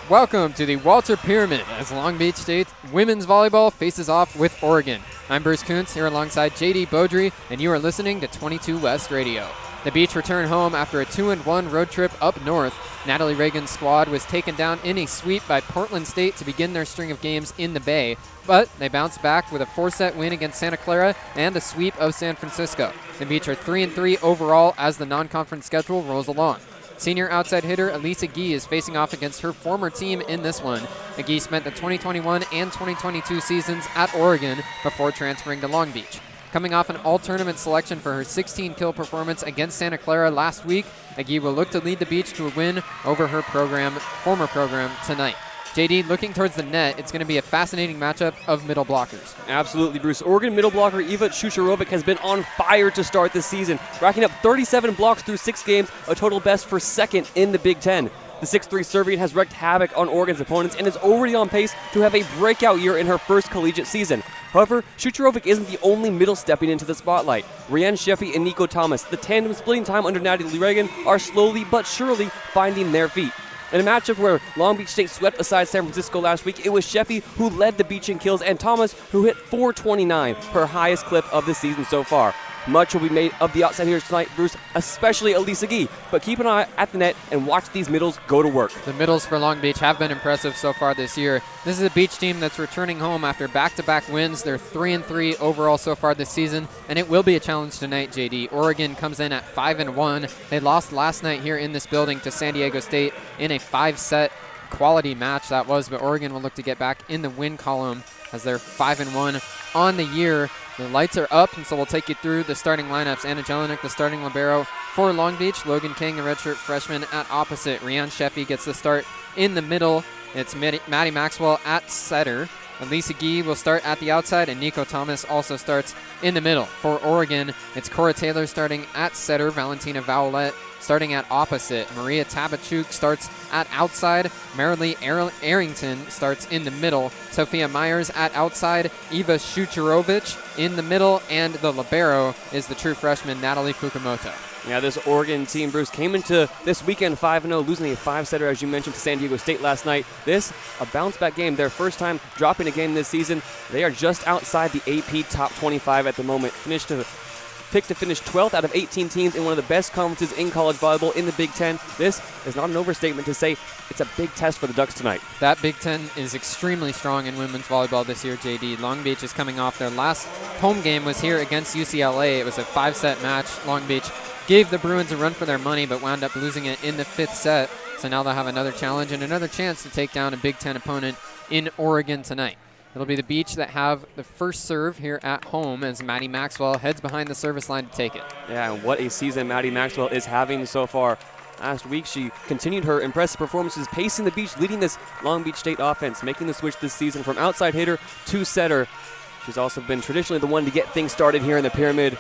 Welcome to the Walter Pyramid as Long Beach State women's volleyball faces off with Oregon. I'm Bruce Kuntz here alongside JayDe Beaudry, and you are listening to 22 West Radio. The Beach return home after a 2-1 road trip up north. Natalie Reagan's squad was taken down in a sweep by Portland State to begin their string of games in the Bay, but they bounced back with a 4-set win against Santa Clara and a sweep of San Francisco. The Beach are 3-3 overall as the non-conference schedule rolls along. Senior outside hitter Elisa Gee is facing off against her former team in this one. Gee spent the 2021 and 2022 seasons at Oregon before transferring to Long Beach. Coming off an all-tournament selection for her 16-kill performance against Santa Clara last week, Gee will look to lead the Beach to a win over her former program tonight. JayDe, looking towards the net, it's going to be a fascinating matchup of middle blockers. Absolutely, Bruce. Oregon middle blocker Eva Shucharovic has been on fire to start this season, racking up 37 blocks through 6 games, a total best for second in the Big Ten. The 6'3 Serbian has wreaked havoc on Oregon's opponents and is already on pace to have a breakout year in her first collegiate season. However, Shucharovic isn't the only middle stepping into the spotlight. Rianne Sheffy and Nico Thomas, the tandem splitting time under Natalie Reagan, are slowly but surely finding their feet. In a matchup where Long Beach State swept aside San Francisco last week, it was Sheffy who led the Beach in kills and Thomas who hit .429, her highest clip of the season so far. Much will be made of the outside hitters tonight, Bruce, especially Elisa Gee. But keep an eye at the net and watch these middles go to work. The middles for Long Beach have been impressive so far this year. This is a Beach team that's returning home after back-to-back wins. They're 3-3 overall so far this season, and it will be a challenge tonight, JayDe. Oregon comes in at 5-1. They lost last night here in this building to San Diego State in a 5-set quality match that was, but Oregon will look to get back in the win column as they're 5-1 on the year. The lights are up, and so we'll take you through the starting lineups. Anna Jelinek, the starting libero for Long Beach. Logan King, the redshirt freshman, at opposite. Rianne Sheffy gets the start in the middle. It's Maddie Maxwell at setter. Elisa Gee will start at the outside, and Nico Thomas also starts in the middle. For Oregon, it's Cora Taylor starting at setter. Valentina Vowlett starting at opposite. Maria Tabachuk starts at outside. Marilee Arrington starts in the middle. Sophia Myers at outside. Eva Shucharovic in the middle. And the libero is the true freshman, Natalie Fukumoto. Yeah, this Oregon team, Bruce, came into this weekend 5-0, losing a 5-setter, as you mentioned, to San Diego State last night. This, a bounce-back game, their first time dropping a game this season. They are just outside the AP top 25 at the moment. Picked to finish 12th out of 18 teams in one of the best conferences in college volleyball in the Big Ten. This is not an overstatement to say it's a big test for the Ducks tonight. That Big Ten is extremely strong in women's volleyball this year, JayDe. Long Beach is coming off their last home game was here against UCLA. It was a 5-set match. Long Beach gave the Bruins a run for their money, but wound up losing it in the 5th set. So now they'll have another challenge and another chance to take down a Big Ten opponent in Oregon tonight. It'll be the Beach that have the first serve here at home as Maddie Maxwell heads behind the service line to take it. Yeah, and what a season Maddie Maxwell is having so far. Last week, she continued her impressive performances, pacing the Beach, leading this Long Beach State offense, making the switch this season from outside hitter to setter. She's also been traditionally the one to get things started here in the Pyramid.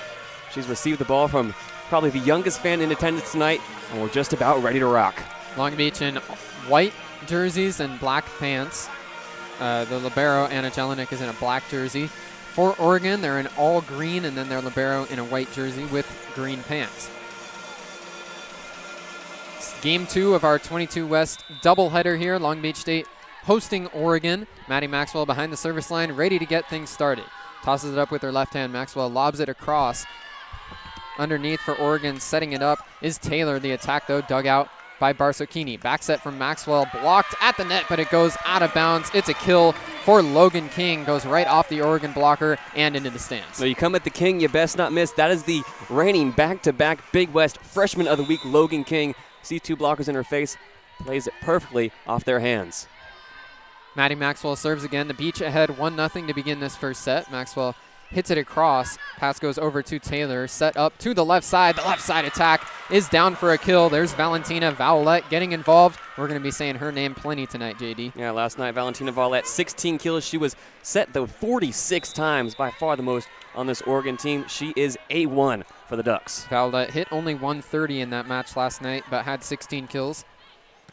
She's received the ball from probably the youngest fan in attendance tonight, and we're just about ready to rock. Long Beach in white jerseys and black pants. The libero, Anna Jelinek, is in a black jersey. For Oregon, they're in all green, and then their libero in a white jersey with green pants. It's game 2 of our 22 West doubleheader here. Long Beach State hosting Oregon. Maddie Maxwell behind the service line, ready to get things started. Tosses it up with her left hand. Maxwell lobs it across. Underneath for Oregon, setting it up is Taylor. The attack, though, dug out by Barsocchini. Back set from Maxwell, blocked at the net, but it goes out of bounds. It's a kill for Logan King. Goes right off the Oregon blocker and into the stands. So you come at the King, you best not miss. That is the reigning back-to-back Big West Freshman of the Week, Logan King. See 2 blockers in her face, plays it perfectly off their hands. Maddie Maxwell serves again. The Beach ahead 1-0 to begin this first set. Maxwell hits it across. Pass goes over to Taylor. Set up to the left side. The left side attack is down for a kill. There's Valentina Vowlett getting involved. We're going to be saying her name plenty tonight, JayDe. Yeah, last night, Valentina Vowlett, 16 kills. She was set, though, 46 times, by far the most on this Oregon team. She is A1 for the Ducks. Vowlett hit only 130 in that match last night, but had 16 kills.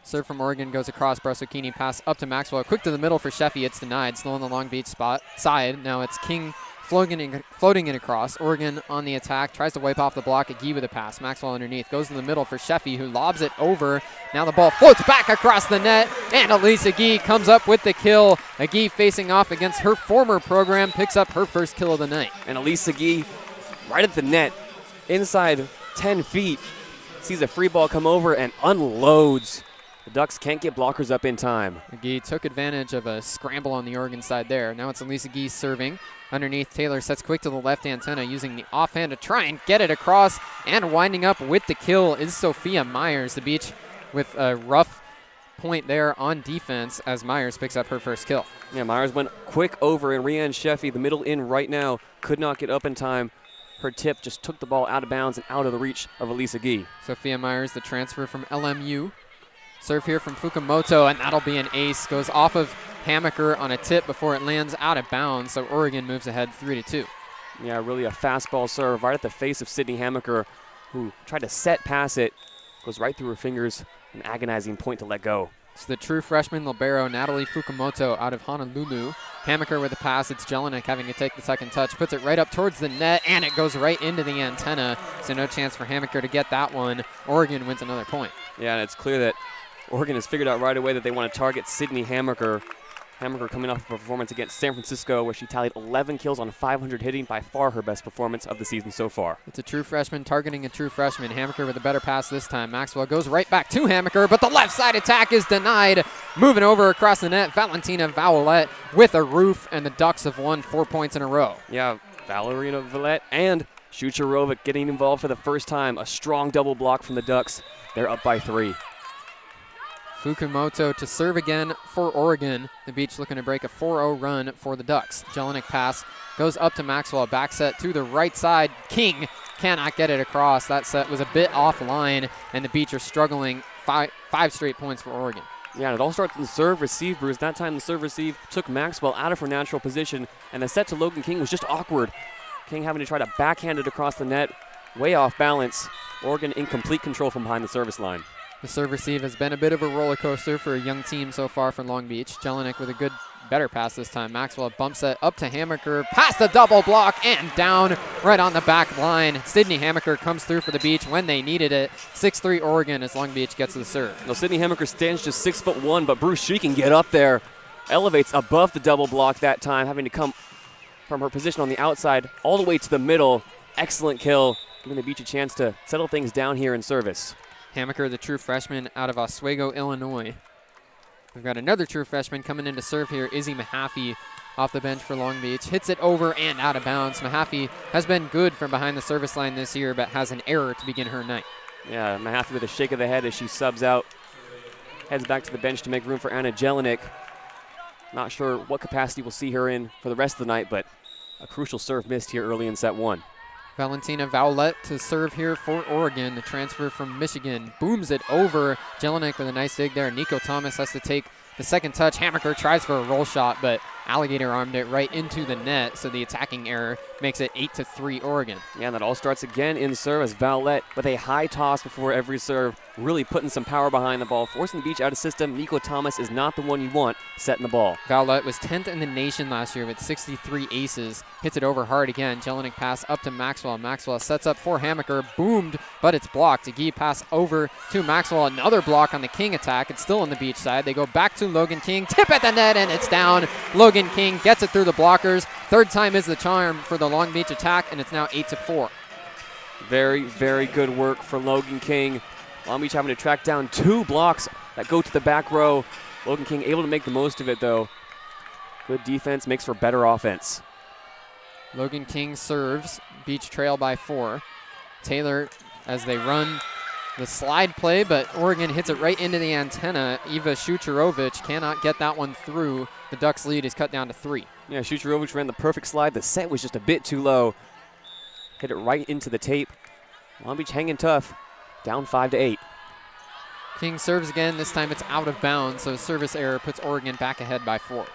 Serve from Oregon goes across. Barsocchini pass up to Maxwell. Quick to the middle for Sheffy. It's denied. Still on the Long Beach side. Now it's King floating it across. Oregon on the attack, tries to wipe off the block. Agee with a pass. Maxwell underneath, goes in the middle for Sheffy, who lobs it over. Now the ball floats back across the net, and Elise Agee comes up with the kill. Agee facing off against her former program, picks up her first kill of the night. And Elise Agee right at the net, inside 10 feet, sees a free ball come over and unloads. The Ducks can't get blockers up in time. Agee took advantage of a scramble on the Oregon side there. Now it's Elise Agee serving. Underneath, Taylor sets quick to the left antenna, using the offhand to try and get it across. And winding up with the kill is Sophia Myers. The Beach with a rough point there on defense as Myers picks up her first kill. Yeah, Myers went quick over, and Rhiann Sheffy, the middle in right now, could not get up in time. Her tip just took the ball out of bounds and out of the reach of Elise Agee. Sophia Myers, the transfer from LMU. Serve here from Fukumoto, and that'll be an ace. Goes off of Hammaker on a tip before it lands out of bounds, so Oregon moves ahead 3-2. Yeah, really a fastball serve right at the face of Sydney Hammaker, who tried to set pass it. Goes right through her fingers, an agonizing point to let go. It's the true freshman libero, Natalie Fukumoto, out of Honolulu. Hammaker with a pass. It's Jelinek having to take the second touch. Puts it right up towards the net, and it goes right into the antenna. So no chance for Hammaker to get that one. Oregon wins another point. Yeah, and it's clear that Oregon has figured out right away that they want to target Sydney Hammaker. Hammaker coming off a performance against San Francisco where she tallied 11 kills on 500 hitting, by far her best performance of the season so far. It's a true freshman targeting a true freshman. Hammaker with a better pass this time. Maxwell goes right back to Hammaker, but the left side attack is denied. Moving over across the net, Valentina Vallette with a roof, and the Ducks have won 4 points in a row. Yeah, Valerina Vallette and Shucharovic getting involved for the first time. A strong double block from the Ducks. They're up by 3. Fukumoto to serve again for Oregon. The Beach looking to break a 4-0 run for the Ducks. Jelinek pass goes up to Maxwell. Back set to the right side. King cannot get it across. That set was a bit offline, and the Beach are struggling. Five straight points for Oregon. Yeah, and it all starts in the serve-receive, Bruce. That time the serve-receive took Maxwell out of her natural position, and the set to Logan King was just awkward. King having to try to backhand it across the net, way off balance. Oregon in complete control from behind the service line. The serve receive has been a bit of a roller coaster for a young team so far for Long Beach. Jelinek with a better pass this time. Maxwell bumps it up to Hammaker, past the double block and down right on the back line. Sydney Hammaker comes through for the Beach when they needed it. 6-3 Oregon as Long Beach gets the serve. Now Sydney Hammaker stands just 6'1", but Bruce, she can get up there. Elevates above the double block that time, having to come from her position on the outside all the way to the middle. Excellent kill, giving the Beach a chance to settle things down here in service. Hammaker, the true freshman out of Oswego, Illinois. We've got another true freshman coming in to serve here, Izzy Mahaffey, off the bench for Long Beach. Hits it over and out of bounds. Mahaffey has been good from behind the service line this year, but has an error to begin her night. Yeah, Mahaffey with a shake of the head as she subs out. Heads back to the bench to make room for Anna Jelinek. Not sure what capacity we'll see her in for the rest of the night, but a crucial serve missed here early in set 1. Valentina Vallette to serve here for Oregon. The transfer from Michigan booms it over. Jelinek with a nice dig there. Nico Thomas has to take the second touch. Hammaker tries for a roll shot, but Alligator armed it right into the net, so the attacking error makes it 8-3 Oregon. Yeah, and that all starts again in serve as Vallette with a high toss before every serve, really putting some power behind the ball, forcing the Beach out of system. Nico Thomas is not the one you want setting the ball. Vallette was 10th in the nation last year with 63 aces. Hits it over hard again. Jelinek pass up to Maxwell. Maxwell sets up for Hammaker. Boomed, but it's blocked. Agee pass over to Maxwell. Another block on the King attack. It's still on the Beach side. They go back to Logan King. Tip at the net, and it's down. Logan King gets it through the blockers. Third time is the charm for the Long Beach attack, and it's now 8-4. Very, very good work for Logan King. Long Beach having to track down 2 blocks that go to the back row. Logan King able to make the most of it, though. Good defense makes for better offense. Logan King serves. Beach trail by 4. Taylor, as they run the slide play, but Oregon hits it right into the antenna. Eva Shucharovic cannot get that one through. The Ducks' lead is cut down to 3. Yeah, Shucharovic ran the perfect slide. The set was just a bit too low. Hit it right into the tape. Long Beach hanging tough. Down 5-8. King serves again. This time it's out of bounds, so service error puts Oregon back ahead by 4.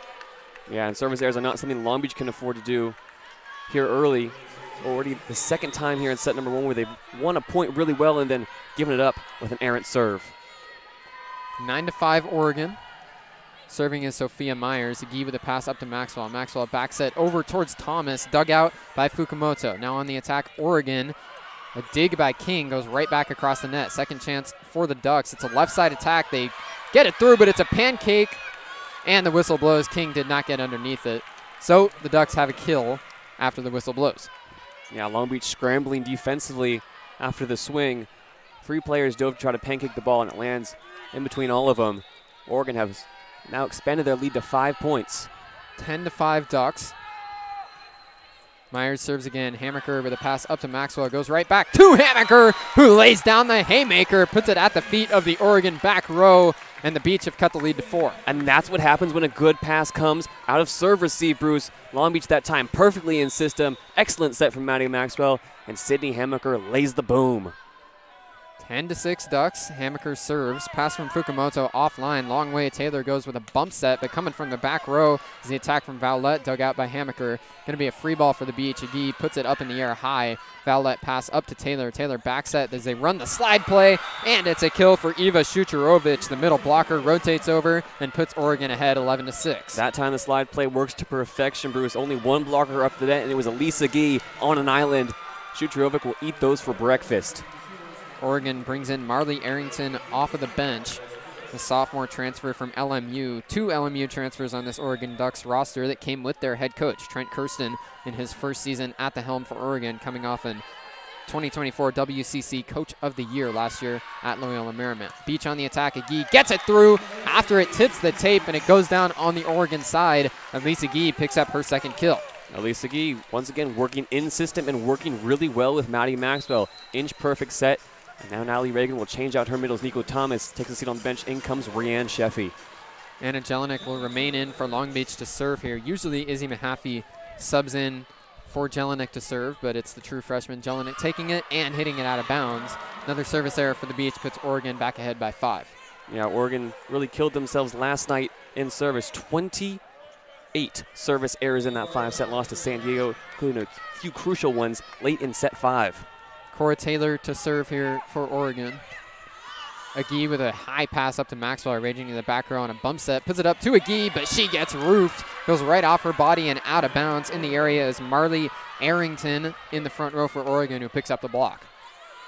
Yeah, and service errors are not something Long Beach can afford to do here early. Already the second time here in set number 1 where they've won a point really well and then given it up with an errant serve. 9-5 Oregon. Serving is Sophia Myers. Agee with a pass up to Maxwell. Maxwell back set over towards Thomas. Dug out by Fukumoto. Now on the attack, Oregon. A dig by King goes right back across the net. Second chance for the Ducks. It's a left side attack. They get it through, but it's a pancake. And the whistle blows. King did not get underneath it. So the Ducks have a kill after the whistle blows. Yeah, Long Beach scrambling defensively after the swing. 3 players dove to try to pancake the ball, and it lands in between all of them. Oregon has now expanded their lead to 5 points. 10-5 Ducks. Myers serves again. Hammaker with a pass up to Maxwell. Goes right back to Hammaker, who lays down the haymaker, puts it at the feet of the Oregon back row, and the Beach have cut the lead to 4. And that's what happens when a good pass comes out of serve receive, Bruce. Long Beach that time perfectly in system. Excellent set from Maddie Maxwell, and Sydney Hammaker lays the boom. 10-6 Ducks. Hammaker serves. Pass from Fukumoto offline. Long way. Taylor goes with a bump set, but coming from the back row is the attack from Vowlette, dug out by Hammaker. Going to be a free ball for the Beach. Agee puts it up in the air high. Vowlette pass up to Taylor. Taylor back set as they run the slide play, and it's a kill for Eva Shucharovic. The middle blocker rotates over and puts Oregon ahead 11-6. That time the slide play works to perfection, Bruce. Only one blocker up the net, and it was Elisa Gee on an island. Shucharovic will eat those for breakfast. Oregon brings in Marley Arrington off of the bench, the sophomore transfer from LMU. 2 LMU transfers on this Oregon Ducks roster that came with their head coach, Trent Kirsten, in his first season at the helm for Oregon, coming off an 2024 WCC Coach of the Year last year at Loyola Marymount. Beach on the attack. Agee gets it through after it tips the tape, and it goes down on the Oregon side. Elisa Agee picks up her second kill. Elisa Agee once again working in system and working really well with Maddie Maxwell. Inch perfect set. And now Natalie Reagan will change out her middles. Nico Thomas takes a seat on the bench. In comes Rianne Sheffy. Anna Jelinek will remain in for Long Beach to serve here. Usually Izzy Mahaffey subs in for Jelinek to serve, but it's the true freshman Jelinek taking it and hitting it out of bounds. Another service error for the Beach puts Oregon back ahead by 5. Yeah, Oregon really killed themselves last night in service. 28 service errors in that 5-set loss to San Diego, including a few crucial ones late in set 5. Cora Taylor to serve here for Oregon. Agee with a high pass up to Maxwell, raging in the back row on a bump set. Puts it up to Agee, but she gets roofed. Goes right off her body and out of bounds. In the area is Marley Arrington in the front row for Oregon, who picks up the block.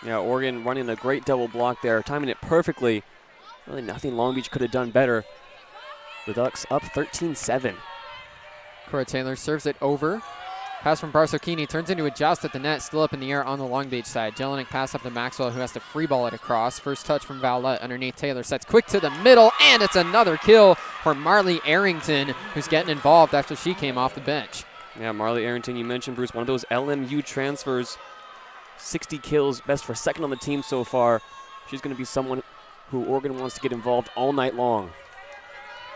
Yeah, Oregon running a great double block there, timing it perfectly. Really nothing Long Beach could have done better. The Ducks up 13-7. Cora Taylor serves it over. Pass from Barsocchini turns into a joust at the net, still up in the air on the Long Beach side. Jelinek pass up to Maxwell, who has to free ball it across. First touch from Vowlette underneath Taylor. Sets quick to the middle, and it's another kill for Marley Arrington, who's getting involved after she came off the bench. Yeah, Marley Arrington, you mentioned, Bruce, one of those LMU transfers. 60 kills, best for second on the team so far. She's going to be someone who Oregon wants to get involved all night long.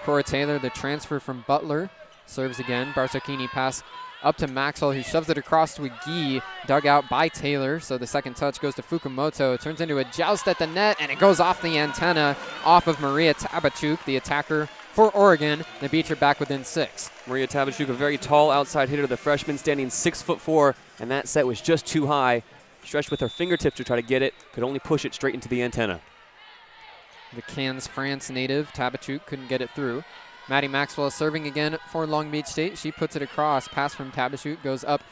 Cora Taylor, the transfer from Butler, serves again. Barsocchini pass up to Maxwell, who shoves it across to Agee, dug out by Taylor. So the second touch goes to Fukumoto. It turns into a joust at the net, and it goes off the antenna off of Maria Tabachuk, the attacker for Oregon. The Beach are back within 6. Maria Tabachuk, a very tall outside hitter, the freshman standing 6'4", and that set was just too high. Stretched with her fingertips to try to get it, could only push it straight into the antenna. The Cannes, France native, Tabachuk, couldn't get it through. Maddie Maxwell serving again for Long Beach State. She puts it across. Pass from Tabachuk goes up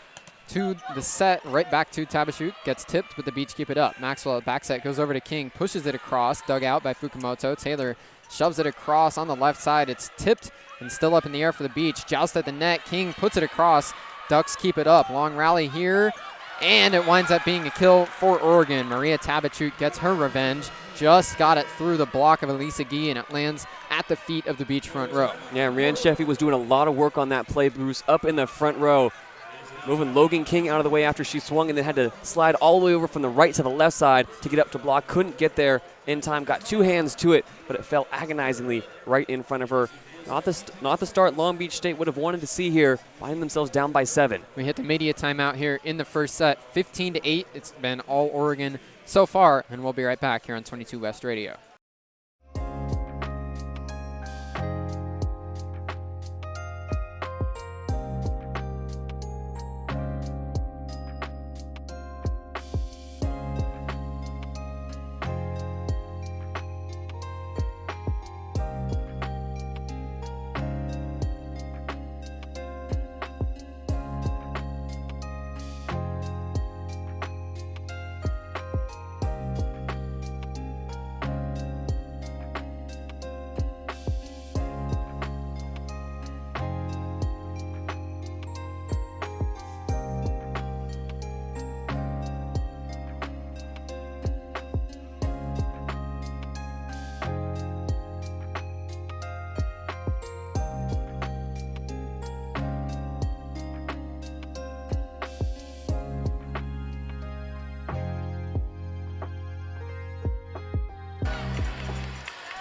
to the set, right back to Tabachuk. Gets tipped, but the Beach keep it up. Maxwell back set goes over to King, pushes it across, dug out by Fukumoto. Taylor shoves it across on the left side. It's tipped and still up in the air for the Beach. Joust at the net. King puts it across. Ducks keep it up. Long rally here, and it winds up being a kill for Oregon. Maria Tabachuk gets her revenge. Just got it through the block of Elisa Gee, and it lands at the feet of the Beach front row. Yeah, Rianne Sheffy was doing a lot of work on that play, Bruce, up in the front row. Moving Logan King out of the way after she swung, and then had to slide all the way over from the right to the left side to get up to block. Couldn't get there in time. Got 2 hands to it, but it fell agonizingly right in front of her. Not the start Long Beach State would have wanted to see here, finding themselves down by 7. We hit the media timeout here in the first set, 15-8. It's been all Oregon so far, and we'll be right back here on 22 West Radio.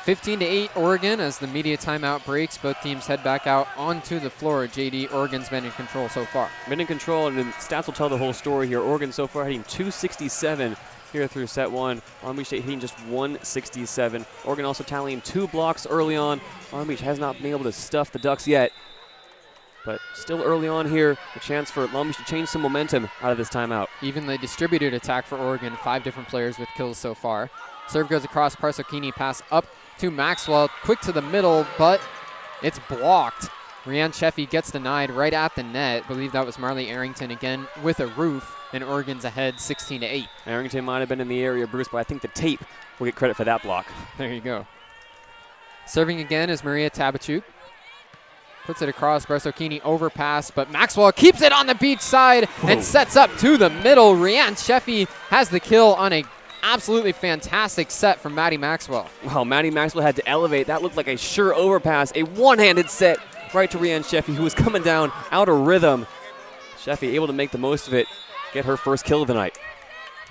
15-8 Oregon as the media timeout breaks. Both teams head back out onto the floor. JD, Oregon's been in control so far. Been in control, and the stats will tell the whole story here. Oregon so far hitting 267 here through set one. Long Beach State hitting just 167. Oregon also tallying 2 blocks early on. Long Beach has not been able to stuff the Ducks yet. But still early on here, a chance for Long Beach to change some momentum out of this timeout. Evenly distributed attack for Oregon. 5 different players with kills so far. Serve goes across. Parsokini pass up to Maxwell. Quick to the middle, but it's blocked. Rianne Sheffy gets denied right at the net. I believe that was Marley Arrington again with a roof, and Oregon's ahead 16-8. Arrington might have been in the area, Bruce, but I think the tape will get credit for that block. There you go. Serving again is Maria Tabachuk. Puts it across. Barsokini overpass, but Maxwell keeps it on the beach side and sets up to the middle. Rianne Sheffy has the kill on a absolutely fantastic set from Maddie Maxwell. Wow, Maddie Maxwell had to elevate. That looked like a sure overpass. A one-handed set right to Rianne Sheffy, who was coming down out of rhythm. Sheffy able to make the most of it, get her first kill of the night.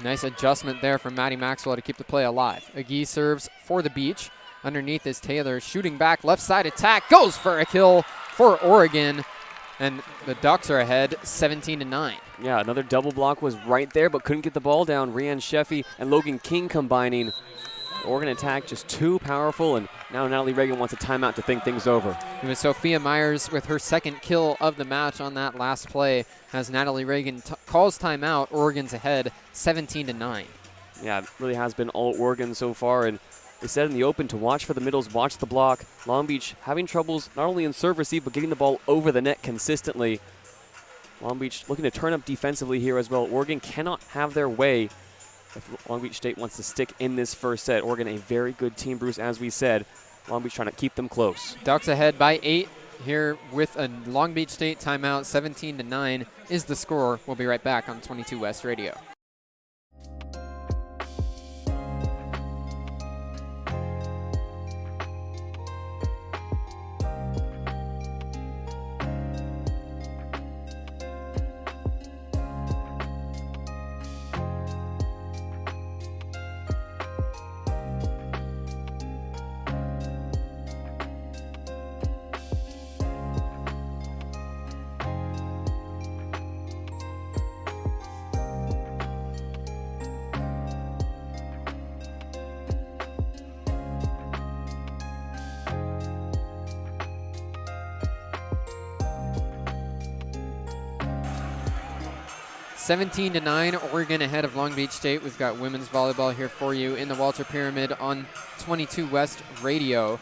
Nice adjustment there from Maddie Maxwell to keep the play alive. Agee serves for the beach. Underneath is Taylor shooting back. Left side attack. Goes for a kill for Oregon. And the Ducks are ahead 17-9. Yeah, another double block was right there, but couldn't get the ball down. Rianne Sheffy and Logan King combining. Oregon attack just too powerful, and now Natalie Reagan wants a timeout to think things over. It was Sophia Myers with her second kill of the match on that last play as Natalie Reagan calls timeout. Oregon's ahead 17-9. Yeah, it really has been all Oregon so far, and they said in the open to watch for the middles, watch the block. Long Beach having troubles not only in serve receive, but getting the ball over the net consistently. Long Beach looking to turn up defensively here as well. Oregon cannot have their way if Long Beach State wants to stick in this first set. Oregon, a very good team, Bruce, as we said. Long Beach trying to keep them close. Ducks ahead by 8 here with a Long Beach State timeout. 17-9 is the score. We'll be right back on 22 West Radio. (17-9), Oregon ahead of Long Beach State. We've got women's volleyball here for you in the Walter Pyramid on 22 West Radio.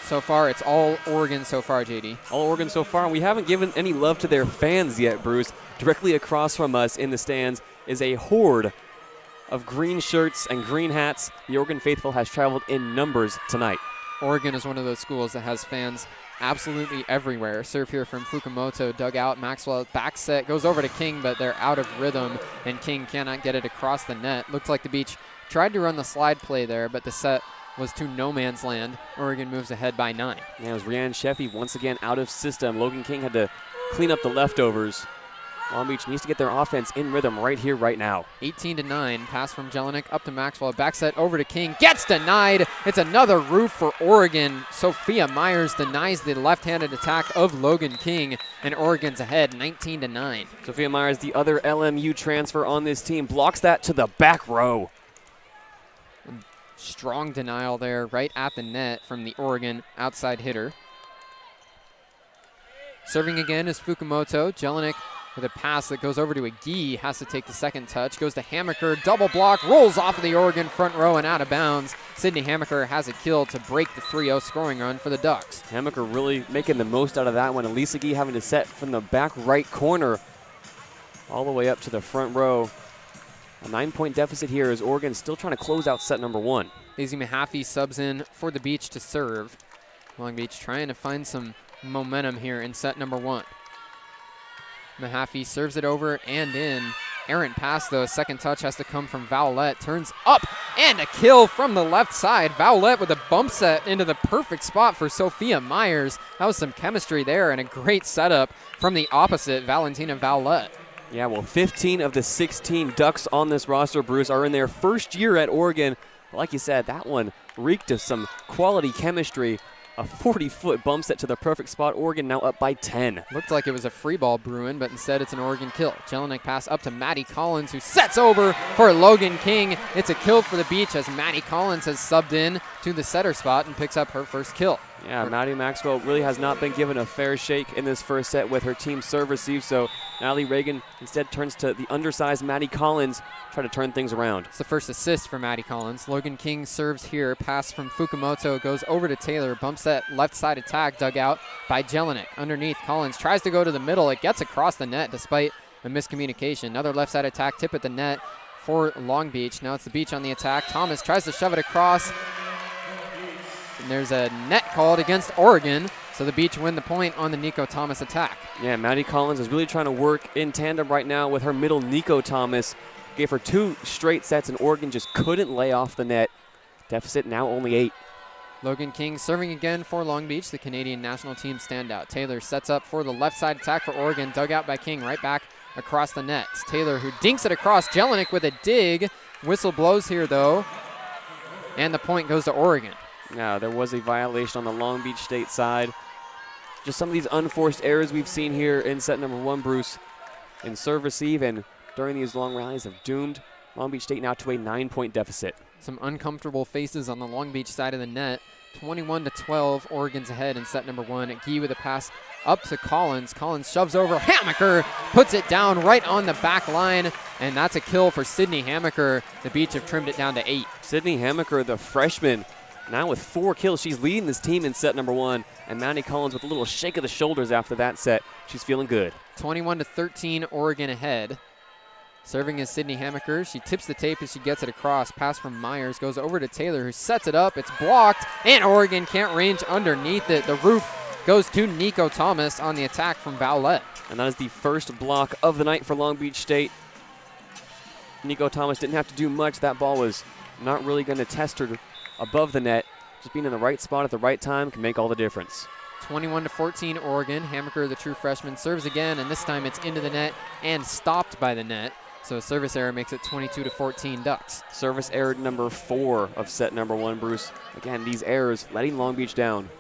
So far, it's all Oregon so far, JD. All Oregon so far, and we haven't given any love to their fans yet, Bruce. Directly across from us in the stands is a horde of green shirts and green hats. The Oregon faithful has traveled in numbers tonight. Oregon is one of those schools that has fans absolutely everywhere. Serve here from Fukumoto, dug out. Maxwell back set, goes over to King, but they're out of rhythm, and King cannot get it across the net. Looks like the Beach tried to run the slide play there, but the set was to no man's land. Oregon moves ahead by 9. Yeah, it was Rianne Sheffy once again out of system. Logan King had to clean up the leftovers. Long Beach needs to get their offense in rhythm right here, right now. 18-9, pass from Jelinek up to Maxwell. Back set over to King, gets denied. It's another roof for Oregon. Sophia Myers denies the left-handed attack of Logan King, and Oregon's ahead 19-9. Sophia Myers, the other LMU transfer on this team, blocks that to the back row. Strong denial there right at the net from the Oregon outside hitter. Serving again is Fukumoto. Jelinek with a pass that goes over to Agee, has to take the second touch, goes to Hammaker, double block, rolls off of the Oregon front row and out of bounds. Sydney Hammaker has a kill to break the 3-0 scoring run for the Ducks. Hammaker really making the most out of that one. Elise Agee having to set from the back right corner all the way up to the front row. A 9-point deficit here as Oregon still trying to close out set number 1. Daisy Mahaffey subs in for the Beach to serve. Long Beach trying to find some momentum here in set number 1. Mahaffey serves it over and in. Errant pass, though. Second touch has to come from Vowlette. Turns up and a kill from the left side. Vowlette with a bump set into the perfect spot for Sophia Myers. That was some chemistry there and a great setup from the opposite, Valentina Vowlette. Yeah, well, 15 of the 16 Ducks on this roster, Bruce, are in their first year at Oregon. But like you said, that one reeked of some quality chemistry. A 40-foot bump set to the perfect spot. Oregon now up by 10. Looked like it was a free ball brewing, but instead it's an Oregon kill. Jelinek pass up to Maddie Collins, who sets over for Logan King. It's a kill for the Beach as Maddie Collins has subbed in to the setter spot and picks up her first kill. Yeah, Maddie Maxwell really has not been given a fair shake in this first set with her team serve receive, so Natalie Reagan instead turns to the undersized Maddie Collins, try to turn things around. It's the first assist for Maddie Collins. Logan King serves here. Pass from Fukumoto goes over to Taylor. Bumps that left side attack dug out by Jelinek. Underneath, Collins tries to go to the middle. It gets across the net despite a miscommunication. Another left side attack, tip at the net for Long Beach. Now it's the Beach on the attack. Thomas tries to shove it across. And there's a net called against Oregon, so the Beach win the point on the Nico Thomas attack. Yeah, Maddie Collins is really trying to work in tandem right now with her middle Nico Thomas. Gave her 2 straight sets, and Oregon just couldn't lay off the net. Deficit now only 8. Logan King serving again for Long Beach, the Canadian national team standout. Taylor sets up for the left side attack for Oregon, dug out by King, right back across the net. It's Taylor who dinks it across. Jelinek with a dig. Whistle blows here, though, and the point goes to Oregon. Now, there was a violation on the Long Beach State side. Just some of these unforced errors we've seen here in set number 1, Bruce, in serve receive and during these long rallies have doomed Long Beach State now to a 9-point deficit. Some uncomfortable faces on the Long Beach side of the net. 21-12, Oregon's ahead in set number 1. Guy with a pass up to Collins. Collins shoves over. Hammaker puts it down right on the back line, and that's a kill for Sydney Hammaker. The Beach have trimmed it down to 8. Sydney Hammaker, the freshman, now with 4 kills. She's leading this team in set number 1, and Maddie Collins with a little shake of the shoulders after that set. She's feeling good. 21-13, Oregon ahead. Serving is Sydney Hammaker. She tips the tape as she gets it across. Pass from Myers goes over to Taylor, who sets it up. It's blocked, and Oregon can't range underneath it. The roof goes to Nico Thomas on the attack from Vowlette. And that is the first block of the night for Long Beach State. Nico Thomas didn't have to do much. That ball was not really going to test her above the net. Just being in the right spot at the right time can make all the difference. 21-14, Oregon. Hammaker, the true freshman, serves again, and this time it's into the net and stopped by the net. So a service error makes it 22-14 Ducks. Service error number 4 of set number 1, Bruce. Again, these errors letting Long Beach down.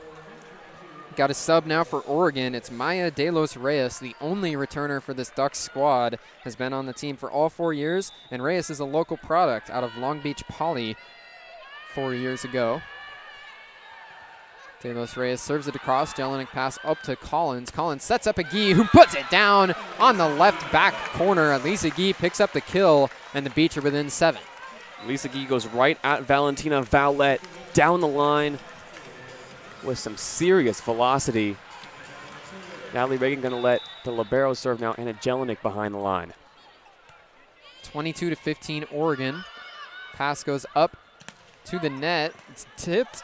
Got a sub now for Oregon. It's Maya De Los Reyes, the only returner for this Ducks squad, has been on the team for all 4 years, and Reyes is a local product out of Long Beach Poly 4 years ago. De Los Reyes serves it across. Jelinek pass up to Collins. Collins sets up a Guy, who puts it down on the left back corner. Lisa Guy picks up the kill, and the Beach are within 7. Lisa Guy goes right at Valentina Vowlette down the line with some serious velocity. Natalie Reagan going to let the libero serve now, and a Jelinek behind the line. 22-15, Oregon. Pass goes up to the net. It's tipped.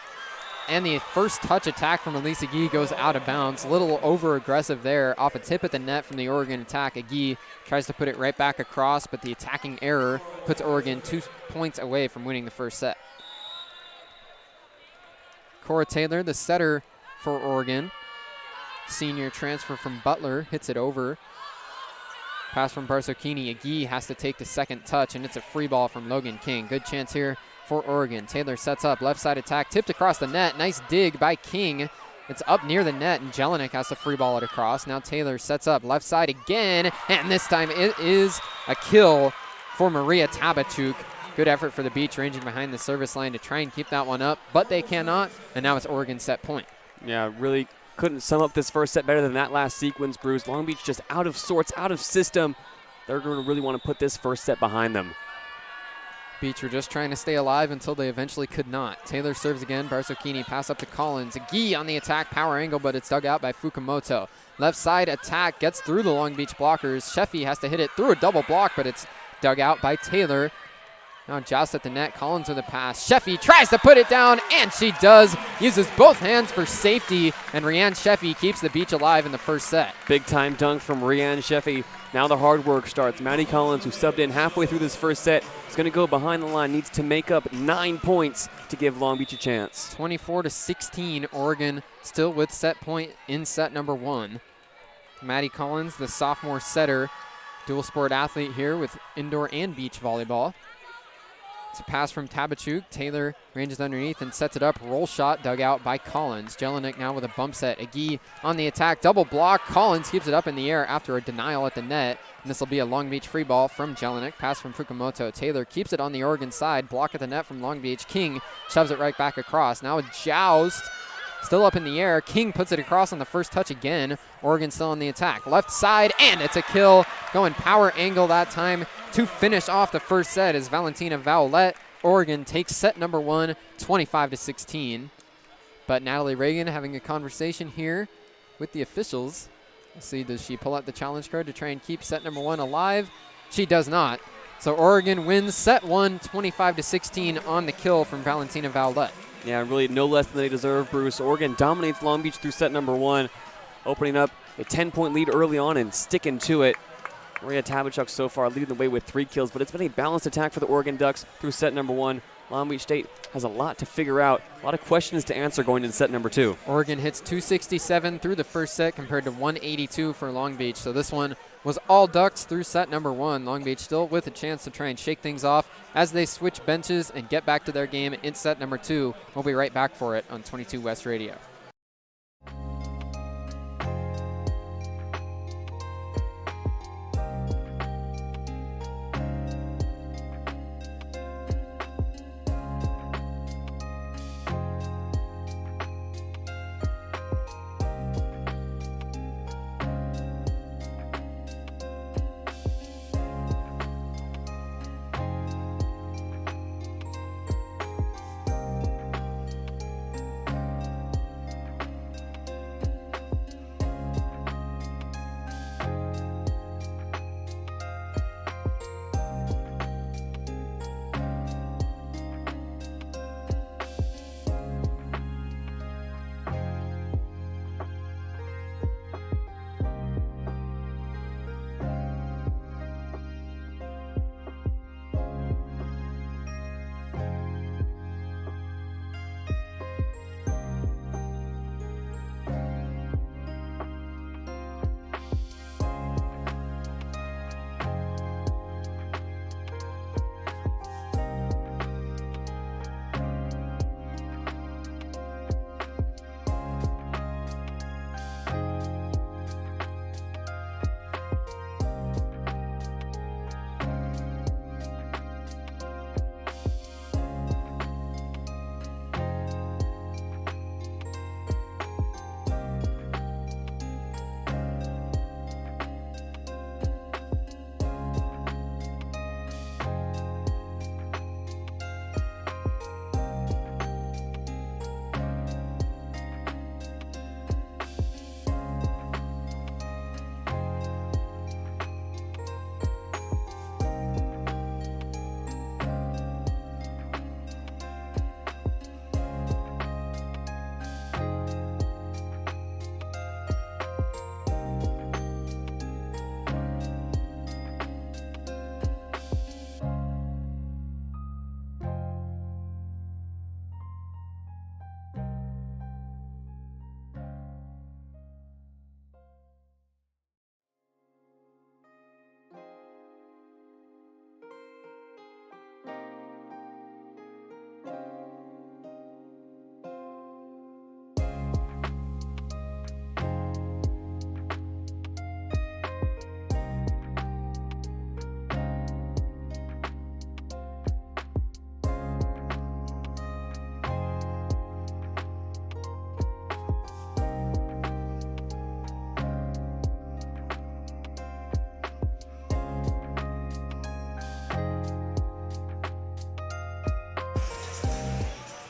And the first touch attack from Elisa Guy goes out of bounds. A little over-aggressive there. Off a tip at the net from the Oregon attack. Guy tries to put it right back across, but the attacking error puts Oregon 2 points away from winning the first set. Cora Taylor, the setter for Oregon. Senior transfer from Butler, hits it over. Pass from Barsocchini. Guy has to take the second touch, and it's a free ball from Logan King. Good chance here for Oregon. Taylor sets up, left side attack, tipped across the net. Nice dig by King. It's up near the net, and Jelinek has to free ball it across. Now Taylor sets up, left side again, and this time it is a kill for Maria Tabachuk. Good effort for the Beach, ranging behind the service line to try and keep that one up, but they cannot, and now it's Oregon's set point. Yeah, really couldn't sum up this first set better than that last sequence, Bruce. Long Beach just out of sorts, out of system. They're going to really want to put this first set behind them. Beach were just trying to stay alive until they eventually could not. Taylor serves again. Barsocchini pass up to Collins. Guy on the attack, power angle, but it's dug out by Fukumoto. Left side attack gets through the Long Beach blockers. Sheffy has to hit it through a double block, but it's dug out by Taylor. Now Joust at the net. Collins with a pass. Sheffy tries to put it down, and she does. Uses both hands for safety, and Rianne Sheffy keeps the Beach alive in the first set. Big time dunk from Rianne Sheffy. Now the hard work starts. Maddie Collins, who subbed in halfway through this first set, is going to go behind the line. Needs to make up 9 points to give Long Beach a chance. 24-16, Oregon still with set point in set number 1. Maddie Collins, the sophomore setter, dual sport athlete here with indoor and beach volleyball. It's a pass from Tabachuk. Taylor ranges underneath and sets it up. Roll shot dug out by Collins. Jelinek now with a bump set. Agee on the attack. Double block. Collins keeps it up in the air after a denial at the net. And this will be a Long Beach free ball from Jelinek. Pass from Fukumoto. Taylor keeps it on the Oregon side. Block at the net from Long Beach. King shoves it right back across. Now a joust. Still up in the air. King puts it across on the first touch again. Oregon still on the attack. Left side, and it's a kill. Going power angle that time to finish off the first set is Valentina Vowlette. Oregon takes set number 1, 25-16. But Natalie Reagan having a conversation here with the officials. Let's see, does she pull out the challenge card to try and keep set number 1 alive? She does not. So Oregon wins set 1, 25-16 on the kill from Valentina Vowlette. Yeah, really no less than they deserve, Bruce. Oregon dominates Long Beach through set number 1, opening up a 10-point lead early on and sticking to it. Maria Tabachuk so far leading the way with 3 kills, but it's been a balanced attack for the Oregon Ducks through set number 1. Long Beach State has a lot to figure out, a lot of questions to answer going into set number 2. Oregon hits 267 through the first set compared to 182 for Long Beach. So this one was all Ducks through set number 1. Long Beach still with a chance to try and shake things off as they switch benches and get back to their game in set number 2. We'll be right back for it on 22 West Radio.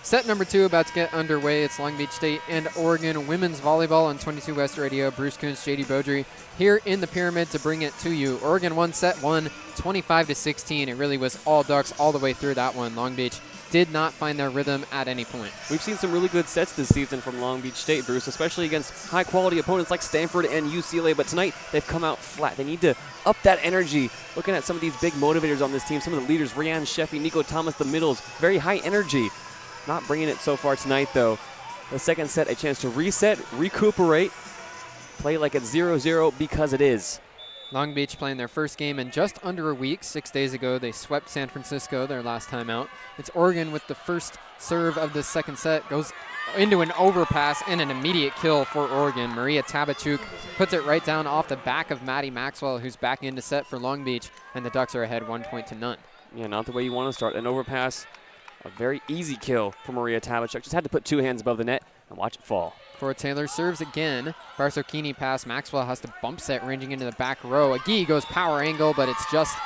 Set number 2 about to get underway. It's Long Beach State and Oregon women's volleyball on 22 West Radio. Bruce Kuntz, JayDe Beaudry here in the Pyramid to bring it to you. Oregon won set 1, 25-16. It really was all Ducks all the way through that one. Long Beach did not find their rhythm at any point. We've seen some really good sets this season from Long Beach State, Bruce, especially against high-quality opponents like Stanford and UCLA, but tonight they've come out flat. They need to up that energy. Looking at some of these big motivators on this team, some of the leaders, Rianne Sheffy, Nico Thomas, the middles, very high energy. Not bringing it so far tonight, though. The second set, a chance to reset, recuperate, play like it's 0-0 because it is. Long Beach playing their first game in just under a week. 6 days ago, they swept San Francisco their last time out. It's Oregon with the first serve of the second set. Goes into an overpass and an immediate kill for Oregon. Maria Tabachuk puts it right down off the back of Maddie Maxwell, who's back into set for Long Beach, and the Ducks are ahead 1-0. Yeah, not the way you want to start. An overpass, a very easy kill for Maria Tabachuk. Just had to put two hands above the net and watch it fall. Cora Taylor serves again. Barsokini pass. Maxwell has to bump set, ranging into the back row. Agee goes power angle, but it's just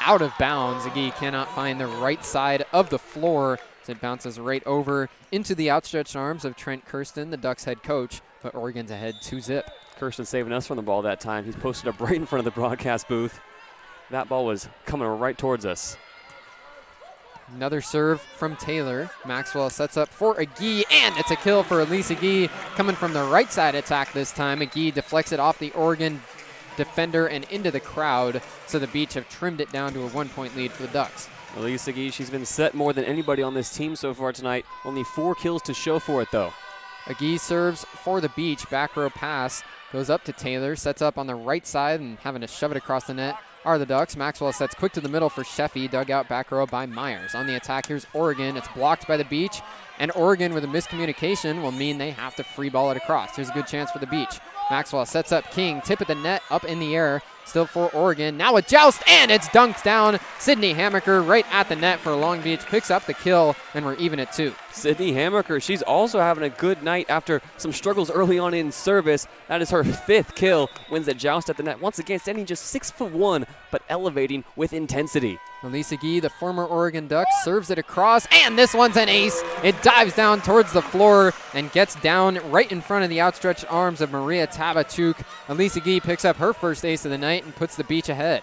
out of bounds. Agee cannot find the right side of the floor. It bounces right over into the outstretched arms of Trent Kirsten, the Ducks head coach, but Oregon's ahead 2-0. Kirsten saving us from the ball that time. He's posted up right in front of the broadcast booth. That ball was coming right towards us. Another serve from Taylor. Maxwell sets up for Agee, and it's a kill for Elise Agee, coming from the right side attack this time. Agee deflects it off the Oregon defender and into the crowd, so the Beach have trimmed it down to a 1-point lead for the Ducks. Elise Agee, she's been set more than anybody on this team so far tonight. Only 4 kills to show for it, though. Agee serves for the Beach. Back row pass goes up to Taylor, sets up on the right side and having to shove it across the net are the Ducks. Maxwell sets quick to the middle for Sheffy, dug out back row by Myers. On the attack, here's Oregon. It's blocked by the Beach, and Oregon with a miscommunication will mean they have to free ball it across. Here's a good chance for the Beach. Maxwell sets up King, tip at the net, up in the air, still for Oregon. Now a joust, and it's dunked down. Sydney Hammaker right at the net for Long Beach, picks up the kill, and we're even at 2. Sydney Hammaker, she's also having a good night after some struggles early on in service. That is her 5th kill, wins the joust at the net. Once again, standing just 6'1", but elevating with intensity. Elise Agee, the former Oregon Duck, serves it across, and this one's an ace. It dives down towards the floor and gets down right in front of the outstretched arms of Maria Tabachuk. Elise Agee picks up her first ace of the night and puts the Beach ahead.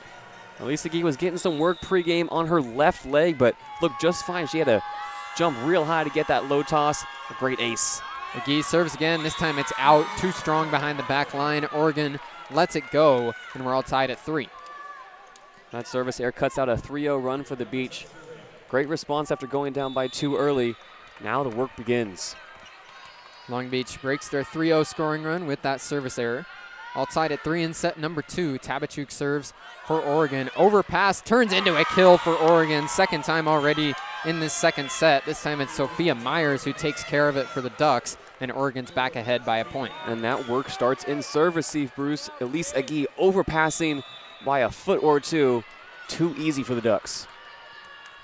Elise Agee was getting some work pregame on her left leg, but looked just fine. She had to jump real high to get that low toss. A great ace. Agee serves again. This time it's out. Too strong behind the back line. Oregon lets it go, and we're all tied at 3. That service air cuts out a 3-0 run for the Beach. Great response after going down by 2 early. Now the work begins. Long Beach breaks their 3-0 scoring run with that service error. All tied at 3 in set number 2. Tabachuk serves for Oregon. Overpass turns into a kill for Oregon. Second time already in this second set. This time it's Sophia Myers who takes care of it for the Ducks, and Oregon's back ahead by a point. And that work starts in serve receive, Bruce. Elise Agee overpassing by a foot or two. Too easy for the Ducks.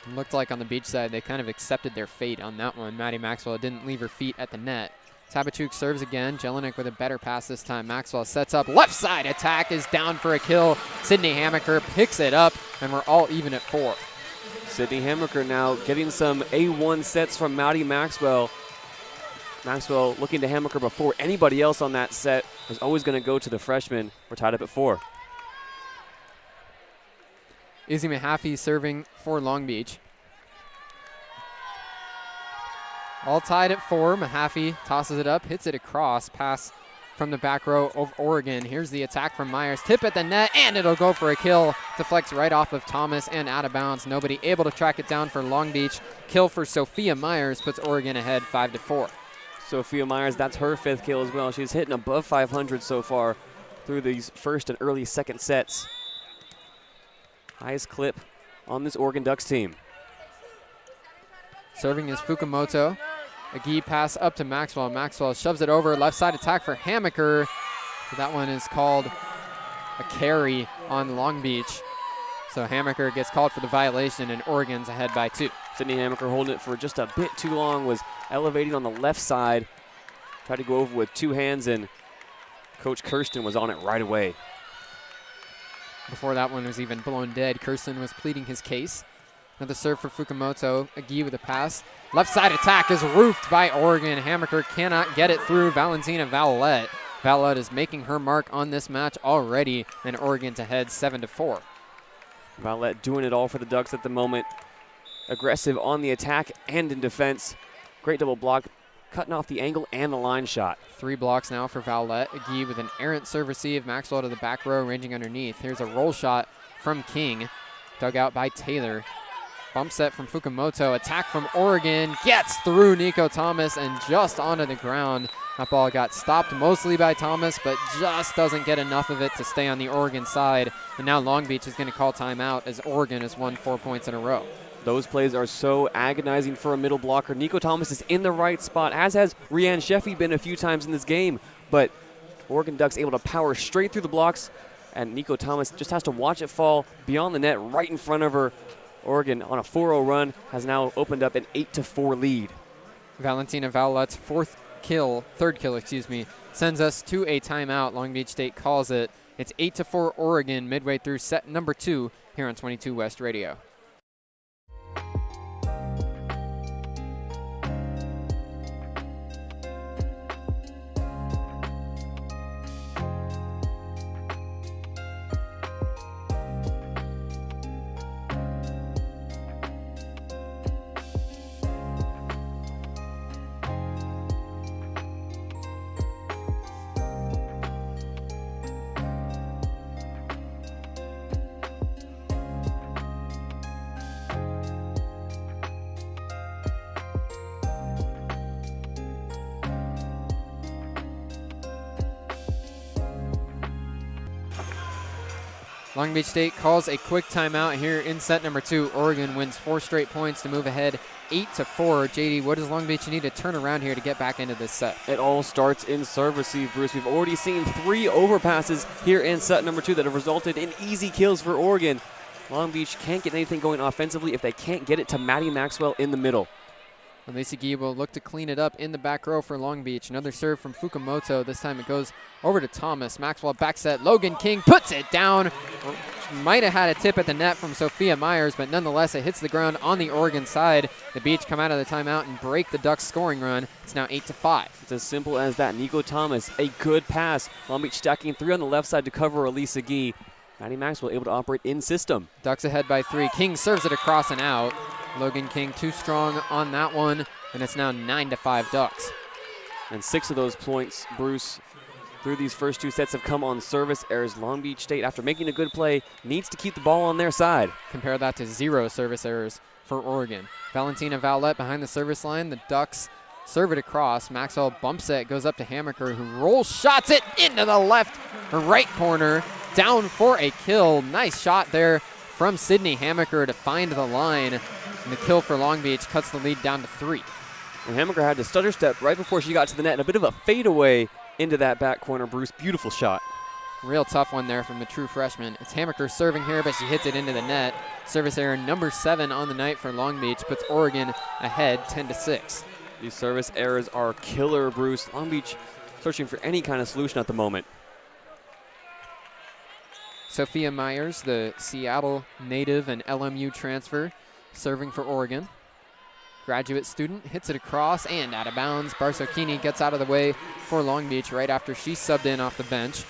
It looked like on the Beach side they kind of accepted their fate on that one. Maddie Maxwell didn't leave her feet at the net. Tabachuk serves again. Jelinek with a better pass this time. Maxwell sets up. Left side attack is down for a kill. Sydney Hammaker picks it up, and we're all even at 4. Sydney Hammaker now getting some A1 sets from Maddie Maxwell. Maxwell looking to Hammaker before anybody else on that set. Was always going to go to the freshman. We're tied up at 4. Izzy Mahaffey serving for Long Beach. All tied at 4. Mahaffey tosses it up, hits it across. Pass from the back row of Oregon. Here's the attack from Myers. Tip at the net, and it'll go for a kill. Deflects right off of Thomas and out of bounds. Nobody able to track it down for Long Beach. Kill for Sophia Myers puts Oregon ahead 5-4. Sophia Myers, that's her 5th kill as well. She's hitting above 500 so far through these first and early second sets. Highest clip on this Oregon Ducks team. Serving is Fukumoto. Agee pass up to Maxwell. Maxwell shoves it over. Left side attack for Hammaker. That one is called a carry on Long Beach. So Hammaker gets called for the violation, and Oregon's ahead by 2. Sydney Hammaker holding it for just a bit too long. Was elevating on the left side. Tried to go over with 2 hands, and Coach Kirsten was on it right away. Before that one was even blown dead, Kirsten was pleading his case. Another serve for Fukumoto. Agee with a pass. Left side attack is roofed by Oregon. Hammaker cannot get it through Valentina Vallet. Vallet is making her mark on this match already, and Oregon's ahead 7-4. Vallet doing it all for the Ducks at the moment. Aggressive on the attack and in defense. Great double block, cutting off the angle and the line shot. 3 blocks now for Vallet. Agee with an errant serve receive. Maxwell to the back row, ranging underneath. Here's a roll shot from King. Dug out by Taylor. Bump set from Fukumoto. Attack from Oregon. Gets through Nico Thomas and just onto the ground. That ball got stopped mostly by Thomas, but just doesn't get enough of it to stay on the Oregon side. And now Long Beach is going to call timeout as Oregon has won 4 points in a row. Those plays are so agonizing for a middle blocker. Nico Thomas is in the right spot, as has Rianne Sheffy been a few times in this game. But Oregon Ducks able to power straight through the blocks, and Nico Thomas just has to watch it fall beyond the net right in front of her. Oregon on a 4-0 run has now opened up an 8-4 lead. Valentina Vallet's third kill, sends us to a timeout. Long Beach State calls it. It's 8-4 Oregon midway through set number 2 here on 22 West Radio. Long Beach State calls a quick timeout here in set number 2. Oregon wins 4 straight points to move ahead 8-4. JD, what does Long Beach need to turn around here to get back into this set? It all starts in serve receive, Bruce. We've already seen 3 overpasses here in set number 2 that have resulted in easy kills for Oregon. Long Beach can't get anything going offensively if they can't get it to Maddie Maxwell in the middle. Lacey Gee will look to clean it up in the back row for Long Beach. Another serve from Fukumoto. This time it goes over to Thomas. Maxwell back set. Logan King puts it down. Might have had a tip at the net from Sophia Myers, but nonetheless it hits the ground on the Oregon side. The Beach come out of the timeout and break the Ducks scoring run. It's now 8-5. It's as simple as that. Nico Thomas, a good pass. Long Beach stacking 3 on the left side to cover Elisa Gee. Maddie Maxwell able to operate in system. Ducks ahead by 3. King serves it across and out. Logan King too strong on that one, and it's now 9-5 Ducks. And 6 of those points, Bruce, through these first 2 sets have come on service errors. Long Beach State, after making a good play, needs to keep the ball on their side. Compare that to 0 service errors for Oregon. Valentina Vallet behind the service line. The Ducks serve it across. Maxwell bumps it, goes up to Hammaker, who rolls, shots it into the left or right corner. Down for a kill. Nice shot there from Sydney Hammaker to find the line. And the kill for Long Beach cuts the lead down to 3. And Hammaker had to stutter step right before she got to the net, and a bit of a fadeaway into that back corner. Bruce, beautiful shot. Real tough one there from the true freshman. It's Hammaker serving here, but she hits it into the net. Service error number 7 on the night for Long Beach puts Oregon ahead 10-6. These service errors are killer, Bruce. Long Beach searching for any kind of solution at the moment. Sophia Myers, the Seattle native and LMU transfer, serving for Oregon. Graduate student hits it across and out of bounds. Barsocchini gets out of the way for Long Beach right after she subbed in off the bench.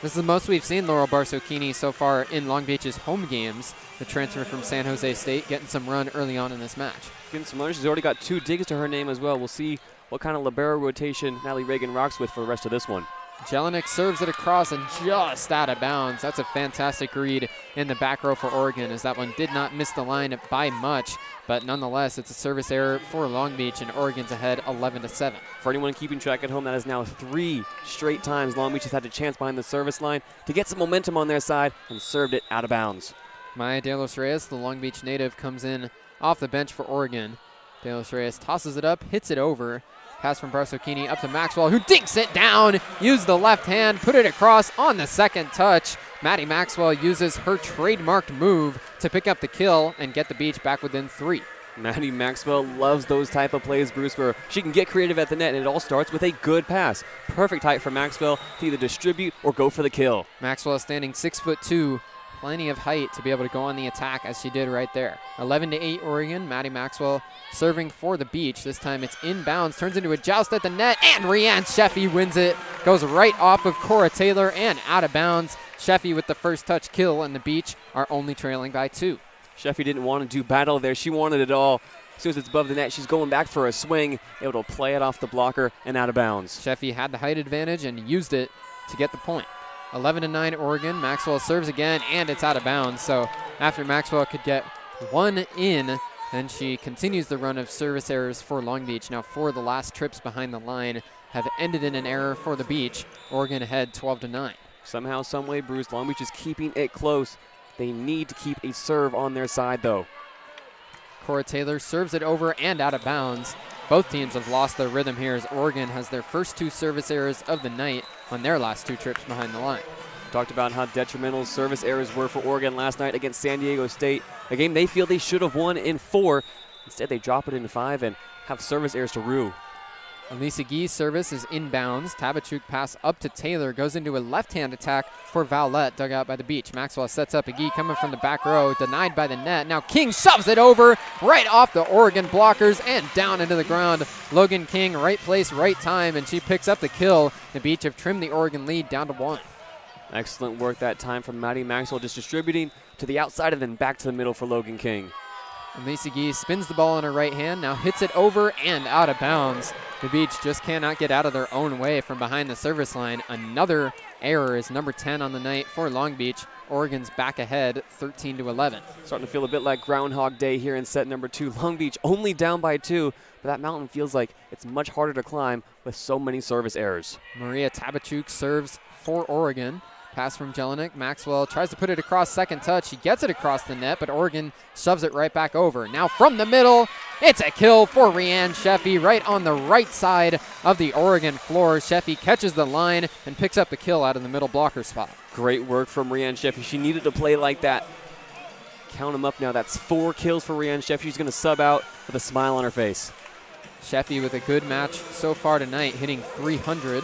This is the most we've seen Laurel Barsocchini so far in Long Beach's home games. The transfer from San Jose State getting some run early on in this match. Getting some run. She's already got 2 digs to her name as well. We'll see what kind of libero rotation Natalie Reagan rocks with for the rest of this one. Jelinek serves it across and just out of bounds. That's a fantastic read in the back row for Oregon, as that one did not miss the line by much, but nonetheless, it's a service error for Long Beach, and Oregon's ahead 11-7. For anyone keeping track at home, that is now 3 straight times Long Beach has had a chance behind the service line to get some momentum on their side and served it out of bounds. Maya De Los Reyes, the Long Beach native, comes in off the bench for Oregon. De Los Reyes tosses it up, hits it over. Pass from Barsocchini up to Maxwell, who dinks it down. Used the left hand, put it across on the second touch. Maddie Maxwell uses her trademarked move to pick up the kill and get the Beach back within 3. Maddie Maxwell loves those type of plays, Bruce, where she can get creative at the net, and it all starts with a good pass. Perfect height for Maxwell to either distribute or go for the kill. Maxwell standing 6'2", plenty of height to be able to go on the attack as she did right there. 11-8 Oregon. Maddie Maxwell serving for the Beach. This time it's inbounds, turns into a joust at the net, and Rianne Sheffy wins it. Goes right off of Cora Taylor and out of bounds. Sheffy with the first touch kill, and the Beach are only trailing by 2. Sheffy didn't want to do battle there. She wanted it all. As soon as it's above the net, she's going back for a swing, able to play it off the blocker and out of bounds. Sheffy had the height advantage and used it to get the point. 11-9 Oregon. Maxwell serves again, and it's out of bounds. So after Maxwell could get one in, then she continues the run of service errors for Long Beach. Now 4 of the last trips behind the line have ended in an error for the Beach. Oregon ahead 12-9. Somehow, someway, Bruce, Long Beach is keeping it close. They need to keep a serve on their side, though. Cora Taylor serves it over and out of bounds. Both teams have lost their rhythm here as Oregon has their first 2 service errors of the night on their last 2 trips behind the line. Talked about how detrimental service errors were for Oregon last night against San Diego State, a game they feel they should have won in 4. Instead, they drop it into 5 and have service errors to rue. Elisa Gee's service is inbounds. Tabachuk pass up to Taylor, goes into a left-hand attack for Vowlette, dug out by the Beach. Maxwell sets up Agee coming from the back row, denied by the net. Now King shoves it over right off the Oregon blockers and down into the ground. Logan King, right place, right time, and she picks up the kill. The Beach have trimmed the Oregon lead down to 1. Excellent work that time from Maddie Maxwell, just distributing to the outside and then back to the middle for Logan King. And Lisa Gee spins the ball in her right hand, now hits it over and out of bounds. The Beach just cannot get out of their own way from behind the service line. Another error is number 10 on the night for Long Beach. Oregon's back ahead 13-11. Starting to feel a bit like Groundhog Day here in set number 2. Long Beach only down by 2, but that mountain feels like it's much harder to climb with so many service errors. Maria Tabachuk serves for Oregon. Pass from Jelinek. Maxwell tries to put it across, second touch. She gets it across the net, but Oregon shoves it right back over. Now from the middle, it's a kill for Rianne Sheffy right on the right side of the Oregon floor. Sheffy catches the line and picks up the kill out of the middle blocker spot. Great work from Rianne Sheffy. She needed to play like that. Count them up now. That's 4 kills for Rianne Sheffy. She's going to sub out with a smile on her face. Sheffy with a good match so far tonight, hitting 300.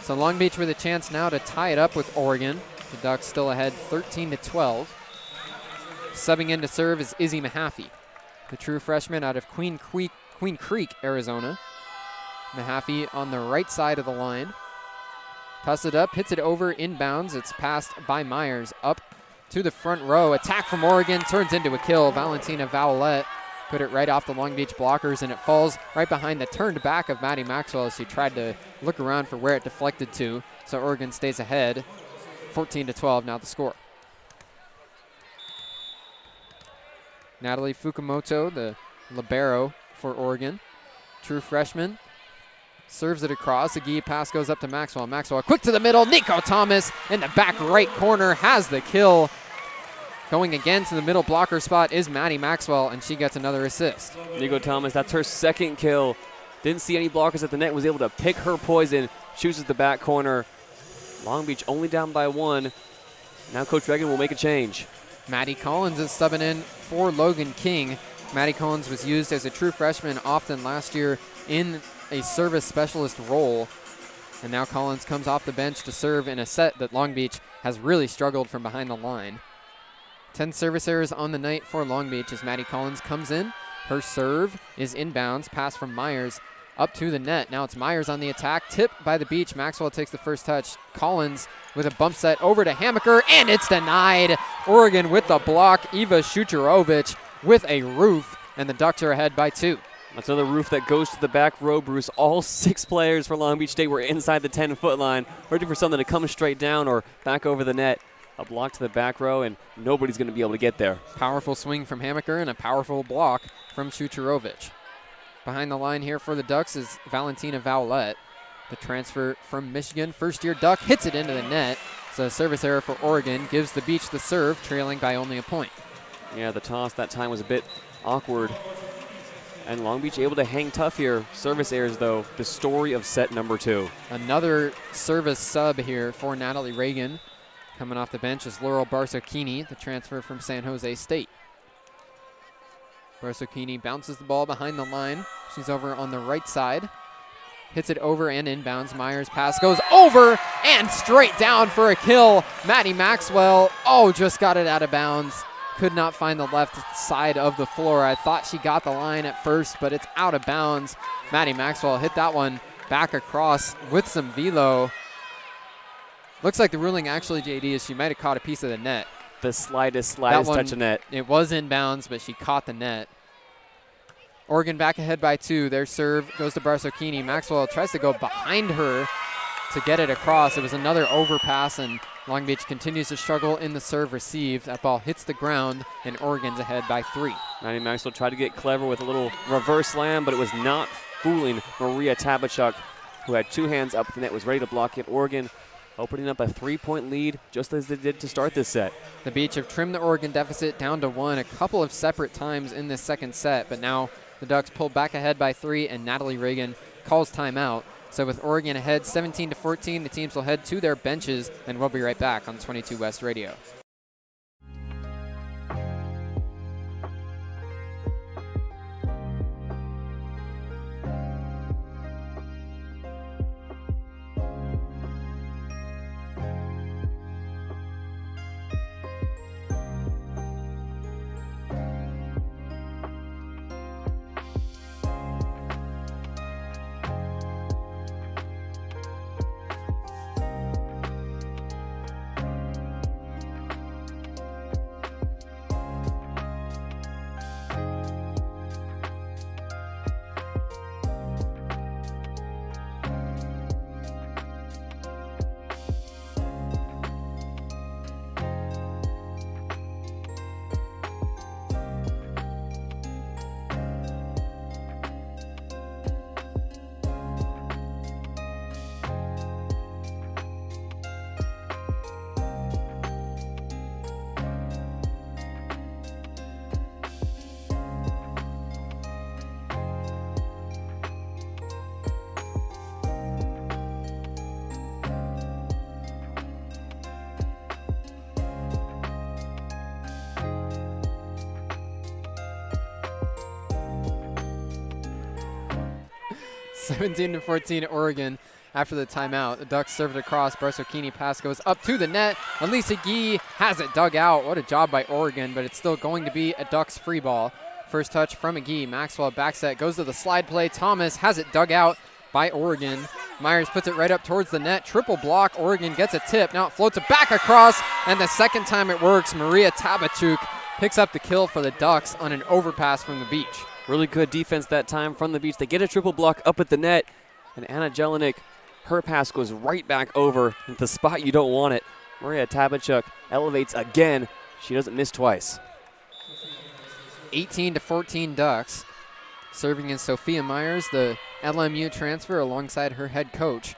So Long Beach with a chance now to tie it up with Oregon. The Ducks still ahead 13-12. Subbing in to serve is Izzy Mahaffey, the true freshman out of Queen Creek, Arizona. Mahaffey on the right side of the line. Tosses it up, hits it over, inbounds. It's passed by Myers up to the front row. Attack from Oregon, turns into a kill. Valentina Vowlette put it right off the Long Beach blockers, and it falls right behind the turned back of Maddie Maxwell as she tried to look around for where it deflected to. So Oregon stays ahead, 14-12 now the score. Natalie Fukumoto, the libero for Oregon, true freshman, serves it across. A Agee pass goes up to Maxwell. Maxwell quick to the middle. Nico Thomas in the back right corner has the kill. Going again to the middle blocker spot is Maddie Maxwell, and she gets another assist. Nico Thomas, that's her second kill. Didn't see any blockers at the net, was able to pick her poison, chooses the back corner. Long Beach only down by 1. Now Coach Reagan will make a change. Maddie Collins is subbing in for Logan King. Maddie Collins was used as a true freshman often last year in a service specialist role. And now Collins comes off the bench to serve in a set that Long Beach has really struggled from behind the line. 10 service errors on the night for Long Beach as Maddie Collins comes in. Her serve is inbounds, pass from Myers up to the net. Now it's Myers on the attack, tipped by the Beach. Maxwell takes the first touch. Collins with a bump set over to Hammaker, and it's denied. Oregon with the block. Eva Shucharovich with a roof, and the Ducks are ahead by 2. That's another roof that goes to the back row, Bruce. All 6 players for Long Beach State were inside the 10-foot line, looking for something to come straight down or back over the net. A block to the back row, and nobody's going to be able to get there. Powerful swing from Hammaker and a powerful block from Shucharovich. Behind the line here for the Ducks is Valentina Vowlette, the transfer from Michigan. First-year Duck hits it into the net. So a service error for Oregon gives the Beach the serve, trailing by only a point. Yeah, the toss that time was a bit awkward. And Long Beach able to hang tough here. Service errors, though, the story of set number 2. Another service sub here for Natalie Reagan. Coming off the bench is Laurel Barsocchini, the transfer from San Jose State. Barsocchini bounces the ball behind the line. She's over on the right side. Hits it over and inbounds. Myers' pass goes over and straight down for a kill. Maddie Maxwell, just got it out of bounds. Could not find the left side of the floor. I thought she got the line at first, but it's out of bounds. Maddie Maxwell hit that one back across with some velo. Looks like the ruling actually, JD, is she might have caught a piece of the net. The slightest touch of net. It was inbounds, but she caught the net. Oregon back ahead by 2. Their serve goes to Barsocchini. Maxwell tries to go behind her to get it across. It was another overpass, and Long Beach continues to struggle in the serve receive. That ball hits the ground, and Oregon's ahead by 3. Maddie Maxwell tried to get clever with a little reverse slam, but it was not fooling Maria Tabachuk. who had two hands up the net, was ready to block it. Oregon opening up a 3-point lead just as they did to start this set. The Beach have trimmed the Oregon deficit down to 1 a couple of separate times in this second set, but now the Ducks pull back ahead by 3, and Natalie Reagan calls timeout. So with Oregon ahead 17-14, the teams will head to their benches, and we'll be right back on 22 West Radio. (17-14) Oregon after the timeout. The Ducks serve it across. Barsocchini pass goes up to the net. Elisa Gee has it dug out. What a job by Oregon, but it's still going to be a Ducks free ball. First touch from McGee. Maxwell back set goes to the slide play. Thomas has it dug out by Oregon. Myers puts it right up towards the net. Triple block. Oregon gets a tip. Now it floats it back across, and the second time it works, Maria Tabachuk picks up the kill for the Ducks on an overpass from the Beach. Really good defense that time from the Beach. They get a triple block up at the net, and Anna Jelinek, her pass goes right back over at the spot you don't want it. Maria Tabachuk elevates again. She doesn't miss twice. 18-14 Ducks. Serving is Sophia Myers, the LMU transfer, alongside her head coach.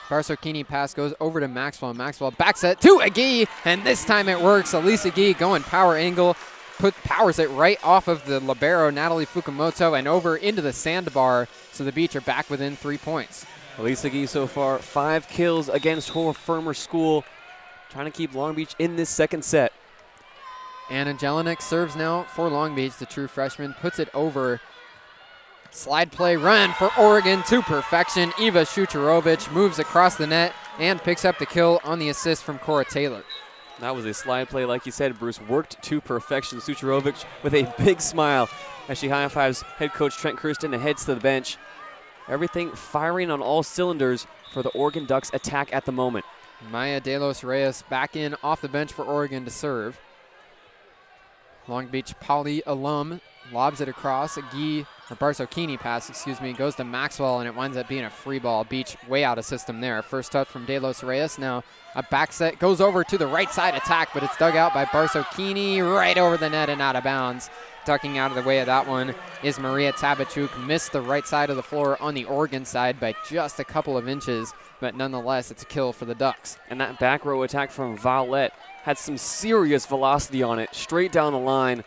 Barsocchini pass goes over to Maxwell. Maxwell back set to Agee, and this time it works. Elisa Agee going power angle. Powers it right off of the libero, Natalie Fukumoto, and over into the sandbar, so the Beach are back within 3 points. Elisa Gee so far 5 kills against her former school, trying to keep Long Beach in this second set. Anna Jelinek serves now for Long Beach. The true freshman puts it over. Slide play run for Oregon to perfection. Eva Shucharovich moves across the net and picks up the kill on the assist from Cora Taylor. That was a slide play, like you said, Bruce, worked to perfection. Sucharovic with a big smile as she high-fives head coach Trent Kirsten and heads to the bench. Everything firing on all cylinders for the Oregon Ducks attack at the moment. Maya De Los Reyes back in off the bench for Oregon to serve. Long Beach Poly alum lobs it across. Barsocchini pass, goes to Maxwell, and it winds up being a free ball. Beach way out of system there. First touch from De Los Reyes. Now a back set goes over to the right side attack, but it's dug out by Barsocchini right over the net and out of bounds. Ducking out of the way of that one is Maria Tabachuk. Missed the right side of the floor on the Oregon side by just a couple of inches, but nonetheless, it's a kill for the Ducks. And that back row attack from Violette had some serious velocity on it, straight down the line.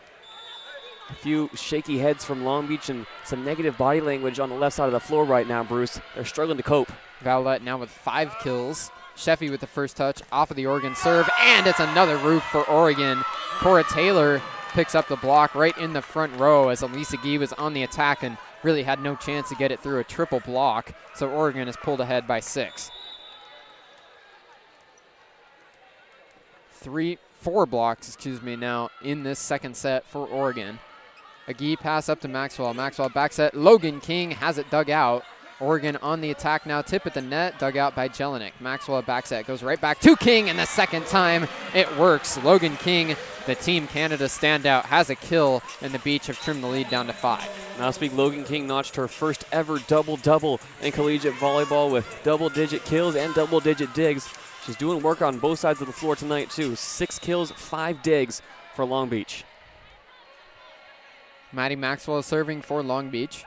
A few shaky heads from Long Beach and some negative body language on the left side of the floor right now, Bruce. They're struggling to cope. Violette now with 5 kills. Sheffy with the first touch off of the Oregon serve, and it's another roof for Oregon. Cora Taylor picks up the block right in the front row as Elisa Gee was on the attack and really had no chance to get it through a triple block. So Oregon is pulled ahead by 6. 4 blocks, now in this second set for Oregon. Agee pass up to Maxwell. Maxwell back set. Logan King has it dug out. Oregon on the attack now. Tip at the net. Dug out by Jelinek. Maxwell back set. Goes right back to King, and the second time it works. Logan King, the Team Canada standout, has a kill, and the Beach have trimmed the lead down to 5. Now speak, Logan King notched her first ever double-double in collegiate volleyball with double-digit kills and double-digit digs. She's doing work on both sides of the floor tonight, too. 6 kills, 5 digs for Long Beach. Maddie Maxwell serving for Long Beach.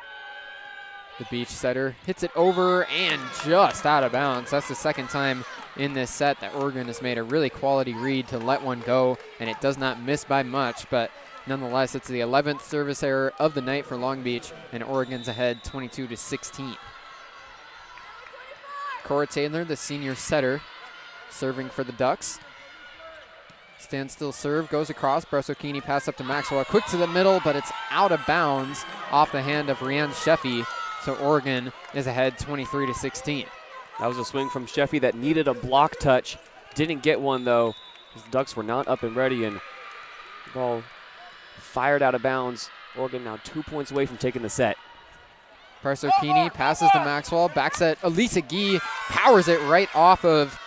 The Beach setter hits it over and just out of bounds. That's the second time in this set that Oregon has made a really quality read to let one go, and it does not miss by much, but nonetheless, it's the 11th service error of the night for Long Beach, and Oregon's ahead 22-16. Cora Taylor, the senior setter, serving for the Ducks. Standstill serve, goes across. Brasocchini pass up to Maxwell. Quick to the middle, but it's out of bounds off the hand of Rianne Sheffy. So Oregon is ahead 23-16. That was a swing from Sheffy that needed a block touch. Didn't get one, though. The Ducks were not up and ready, and the ball fired out of bounds. Oregon now 2 points away from taking the set. Brasocchini passes to Maxwell. Back set, Elisa Gee powers it right off of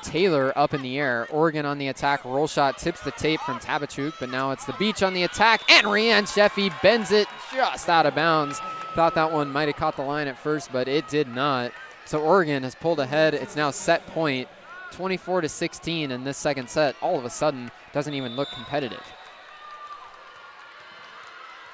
Taylor up in the air. Oregon on the attack. Roll shot tips the tape from Tabachuk, but now it's the Beach on the attack, and Rianne Sheffy bends it just out of bounds. Thought that one might have caught the line at first, but it did not. So Oregon has pulled ahead. It's now set point, 24-16 in this second set. All of a sudden, doesn't even look competitive.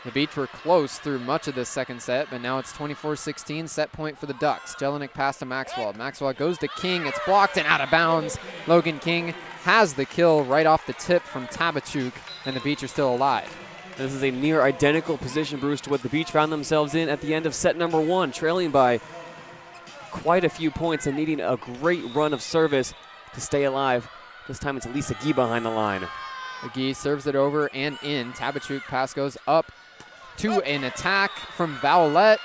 The Beach were close through much of this second set, but now it's 24-16, set point for the Ducks. Jelinek pass to Maxwell. Maxwell goes to King. It's blocked and out of bounds. Logan King has the kill right off the tip from Tabachuk, and the Beach are still alive. This is a near identical position, Bruce, to what the Beach found themselves in at the end of set number one, trailing by quite a few points and needing a great run of service to stay alive. This time it's Lisa Gee behind the line. Gee serves it over and in. Tabachuk pass goes up to an attack from Vowlette.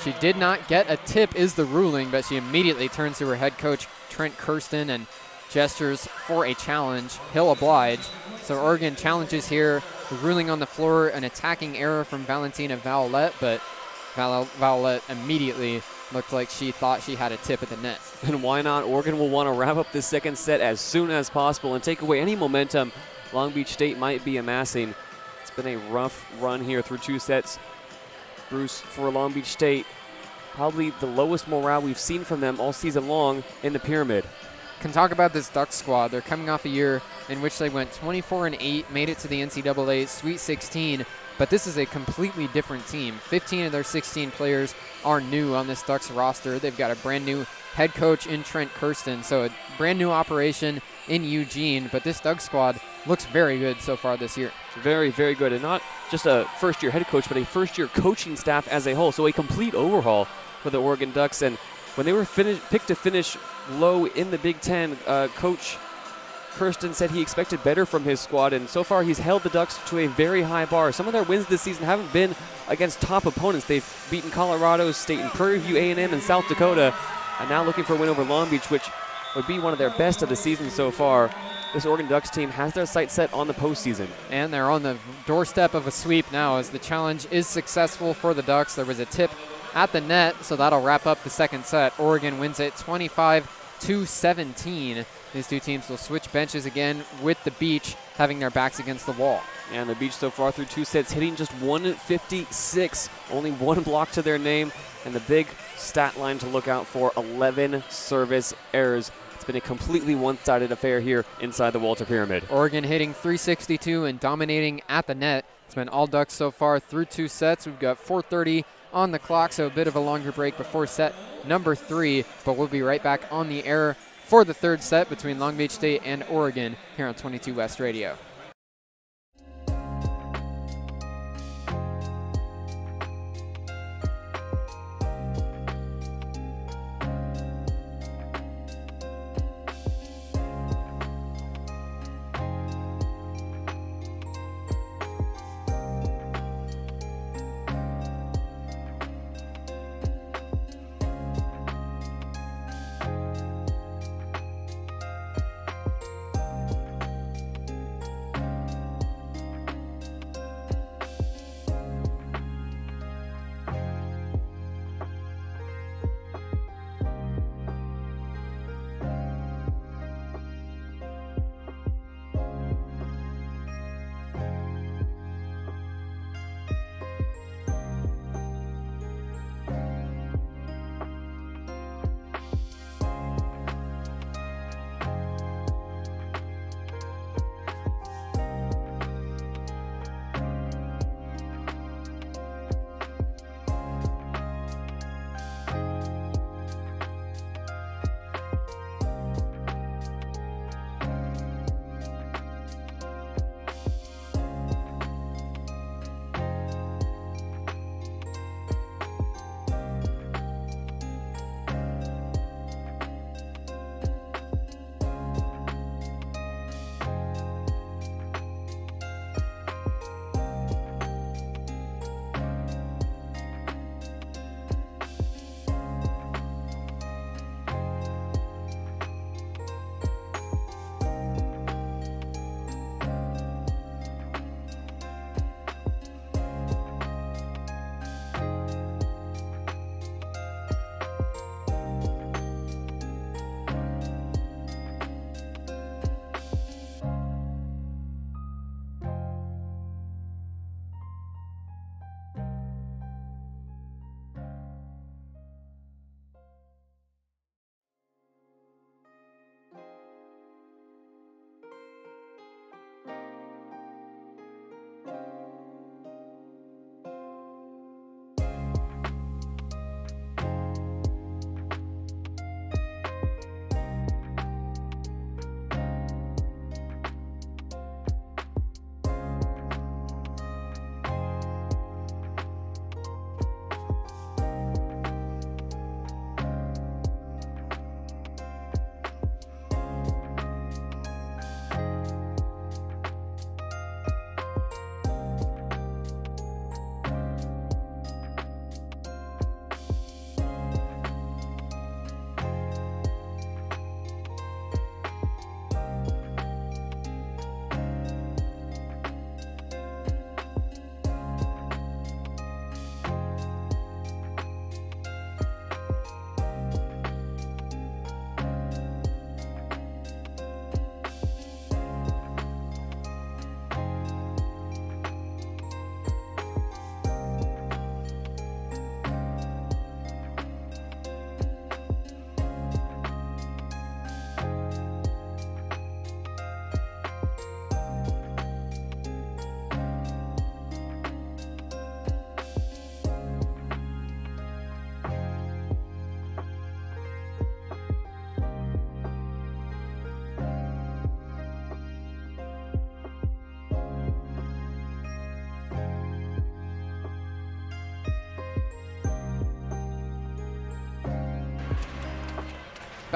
She did not get a tip is the ruling, but she immediately turns to her head coach, Trent Kirsten, and gestures for a challenge. He'll oblige. So Oregon challenges here. The ruling on the floor, an attacking error from Valentina Vowlette, but Vowlette immediately looked like she thought she had a tip at the net. And why not? Oregon will want to wrap up this second set as soon as possible and take away any momentum Long Beach State might be amassing. It's been a rough run here through two sets. Bruce, for Long Beach State, probably the lowest morale we've seen from them all season long in the pyramid. Can talk about this Ducks squad. They're coming off a year in which they went 24-8, made it to the NCAA Sweet 16, but this is a completely different team. 15 of their 16 players are new on this Ducks roster. They've got a brand new head coach in Trent Kirsten, so a brand new operation in Eugene, but this Ducks squad looks very good so far this year. Very, very good, and not just a first-year head coach, but a first-year coaching staff as a whole, so a complete overhaul for the Oregon Ducks. And when they were picked to finish low in the Big Ten, Coach Kirsten said he expected better from his squad, and so far he's held the Ducks to a very high bar. Some of their wins this season haven't been against top opponents. They've beaten Colorado State and Prairie View A&M and South Dakota, and now looking for a win over Long Beach, which would be one of their best of the season so far. This Oregon Ducks team has their sights set on the postseason. And they're on the doorstep of a sweep now as the challenge is successful for the Ducks. There was a tip at the net, so that'll wrap up the second set. Oregon wins it 25-17. These two teams will switch benches again with the Beach having their backs against the wall. And the Beach so far through two sets hitting just 156, only one block to their name, and the big stat line to look out for, 11 service errors. It's been a completely one-sided affair here inside the Walter Pyramid. Oregon hitting .362 and dominating at the net. It's been all Ducks so far through two sets. We've got 4:30 on the clock, so a bit of a longer break before set number 3, but we'll be right back on the air for the third set between Long Beach State and Oregon here on 22 West Radio.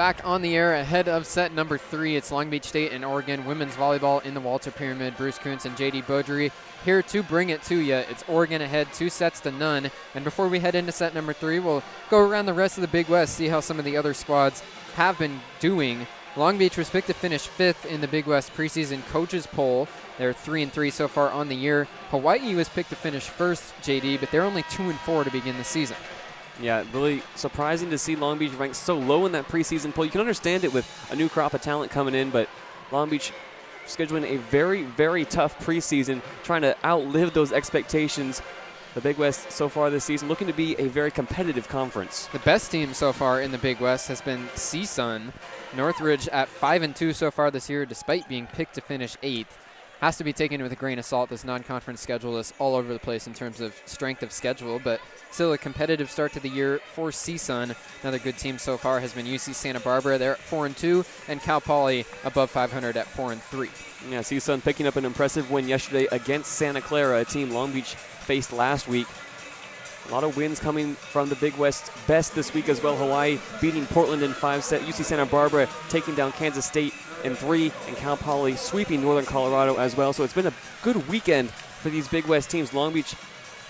back on the air ahead of set number 3. It's Long Beach State and Oregon women's volleyball in the Walter Pyramid. Bruce Kuntz and JayDe Beaudry here to bring it to you. It's Oregon ahead 2-0. And before we head into set number 3, we'll go around the rest of the Big West, see how some of the other squads have been doing. Long Beach was picked to finish 5th in the Big West preseason coaches poll. They're 3-3 so far on the year. Hawaii was picked to finish 1st, JD, but they're only 2-4 to begin the season. Yeah, really surprising to see Long Beach ranked so low in that preseason poll. You can understand it with a new crop of talent coming in, but Long Beach scheduling a very, very tough preseason, trying to outlive those expectations. The Big West so far this season looking to be a very competitive conference. The best team so far in the Big West has been CSUN. Northridge at 5-2 so far this year, despite being picked to finish 8th. Has to be taken with a grain of salt. This non-conference schedule is all over the place in terms of strength of schedule, but still a competitive start to the year for CSUN. Another good team so far has been UC Santa Barbara. They're at 4-2, and Cal Poly above 500 at 4-3. Yeah, CSUN picking up an impressive win yesterday against Santa Clara, a team Long Beach faced last week. A lot of wins coming from the Big West best this week as well. Hawaii beating Portland in 5-set. UC Santa Barbara taking down Kansas State in 3, and Cal Poly sweeping Northern Colorado as well. So it's been a good weekend for these Big West teams. Long Beach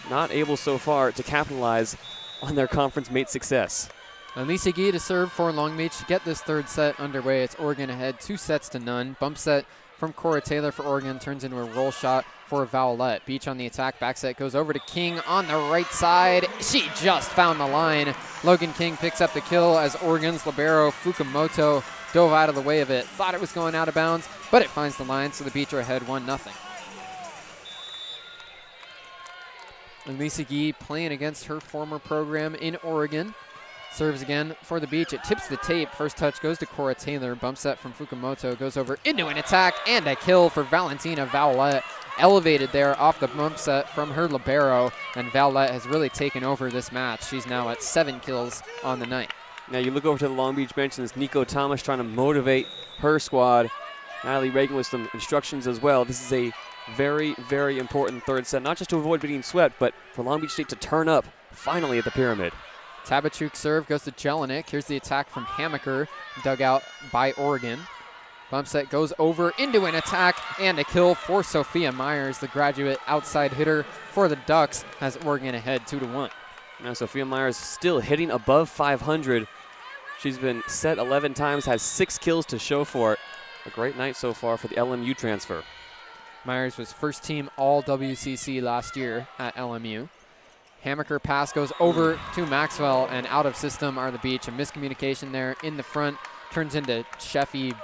not able so far to capitalize on their conference mate success. Lisa Gee to serve for Long Beach to get this third set underway. It's Oregon ahead 2-0. Bump set from Cora Taylor for Oregon turns into a roll shot for Vowlette. Beach on the attack. Back set goes over to King on the right side. She just found the line. Logan King picks up the kill as Oregon's libero Fukumoto dove out of the way of it. Thought it was going out of bounds, but it finds the line, so the Beach are ahead 1-0. And Lisa Gee playing against her former program in Oregon. Serves again for the Beach. It tips the tape. First touch goes to Cora Taylor. Bump set from Fukumoto goes over into an attack and a kill for Valentina Vowlette. Elevated there off the bump set from her libero, and Vowlette has really taken over this match. She's now at 7 kills on the night. Now you look over to the Long Beach bench, and it's Nico Thomas trying to motivate her squad. Natalie Reagan with some instructions as well. This is a very, very important third set, not just to avoid being swept, but for Long Beach State to turn up finally at the Pyramid. Tabachuk serve goes to Jelinek. Here's the attack from Hammaker, dug out by Oregon. Bump set goes over into an attack and a kill for Sophia Myers, the graduate outside hitter for the Ducks, has Oregon ahead 2-1. Now Sophia Myers still hitting above 500. She's been set 11 times, has 6 kills to show for it. A great night so far for the LMU transfer. Myers was first team all WCC last year at LMU. Hammaker pass goes over to Maxwell, and out of system are the Beach. A miscommunication there in the front turns into Sheffy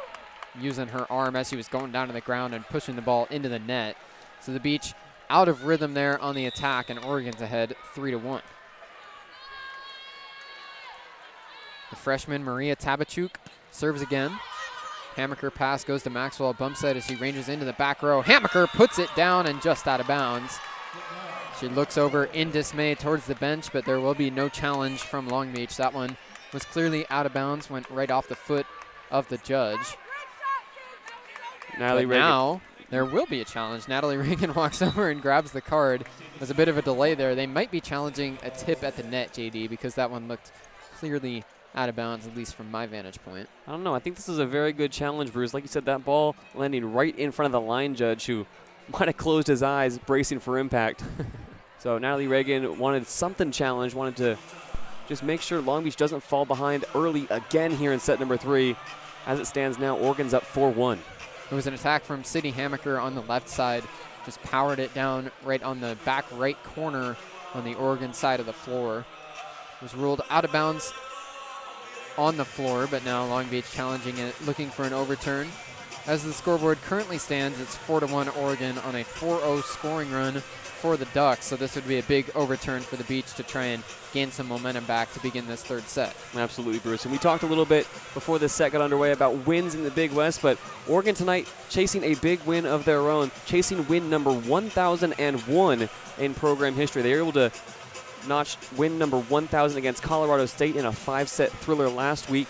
using her arm as she was going down to the ground and pushing the ball into the net. So the Beach out of rhythm there on the attack, and Oregon's ahead 3-1. The freshman Maria Tabachuk serves again. Hammaker pass goes to Maxwell. Bump set as he ranges into the back row. Hammaker puts it down and just out of bounds. She looks over in dismay towards the bench, but there will be no challenge from Long Beach. That one was clearly out of bounds, went right off the foot of the judge. Now there will be a challenge. Natalie Reagan walks over and grabs the card. There's a bit of a delay there. They might be challenging a tip at the net, JD, because that one looked clearly out of bounds, at least from my vantage point. I don't know. I think this is a very good challenge, Bruce. Like you said, that ball landing right in front of the line judge, who might have closed his eyes, bracing for impact. So Natalie Reagan wanted something challenged, wanted to just make sure Long Beach doesn't fall behind early again here in set number 3. As it stands now, Oregon's up 4-1. It was an attack from Sydney Hammaker on the left side. Just powered it down right on the back right corner on the Oregon side of the floor. It was ruled out of bounds on the floor, but now Long Beach challenging it, looking for an overturn. As the scoreboard currently stands, it's 4-1 Oregon on a 4-0 scoring run for the Ducks. So this would be a big overturn for the Beach to try and gain some momentum back to begin this third set. Absolutely, Bruce. And we talked a little bit before this set got underway about wins in the Big West, but Oregon tonight chasing a big win of their own, chasing win number 1,001 in program history. They were able to notch win number 1,000 against Colorado State in a 5-set thriller last week.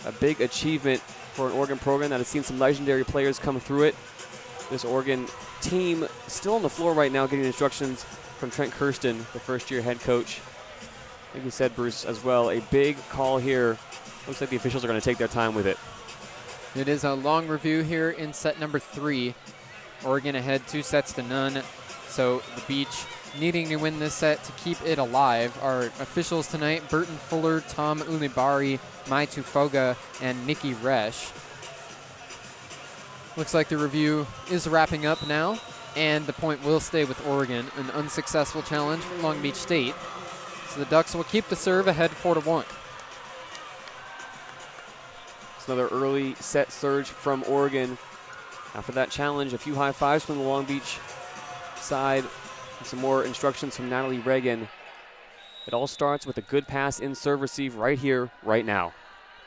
A big achievement for an Oregon program that has seen some legendary players come through it. This Oregon team still on the floor right now, getting instructions from Trent Kirsten, the first-year head coach. Like you said, Bruce, as well, a big call here Looks like the officials are going to take their time with it. It is a long review here in set number 3. Oregon ahead 2-0. So the Beach needing to win this set to keep it alive. Our officials tonight, Burton Fuller, Tom Ulibari, Mai Tufoga, and Nikki Resch. Looks like the review is wrapping up now, and the point will stay with Oregon. An unsuccessful challenge from Long Beach State. So the Ducks will keep the serve ahead 4-1. It's another early set surge from Oregon. After that challenge, a few high fives from the Long Beach side, and some more instructions from Natalie Reagan. It all starts with a good pass in serve receive right here, right now.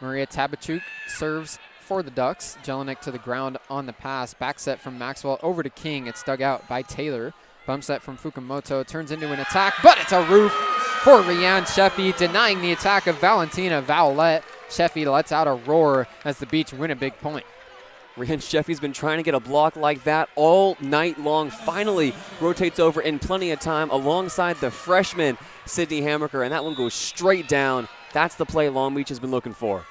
Maria Tabachuk serves for the Ducks. Jelinek to the ground on the pass. Back set from Maxwell over to King. It's dug out by Taylor. Bump set from Fukumoto. Turns into an attack, but it's a roof for Rianne Sheffy, denying the attack of Valentina Vowlette. Sheffy lets out a roar as the Beach win a big point. Rianne Sheffy's been trying to get a block like that all night long. Finally rotates over in plenty of time alongside the freshman, Sydney Hammaker, and that one goes straight down. That's the play Long Beach has been looking for.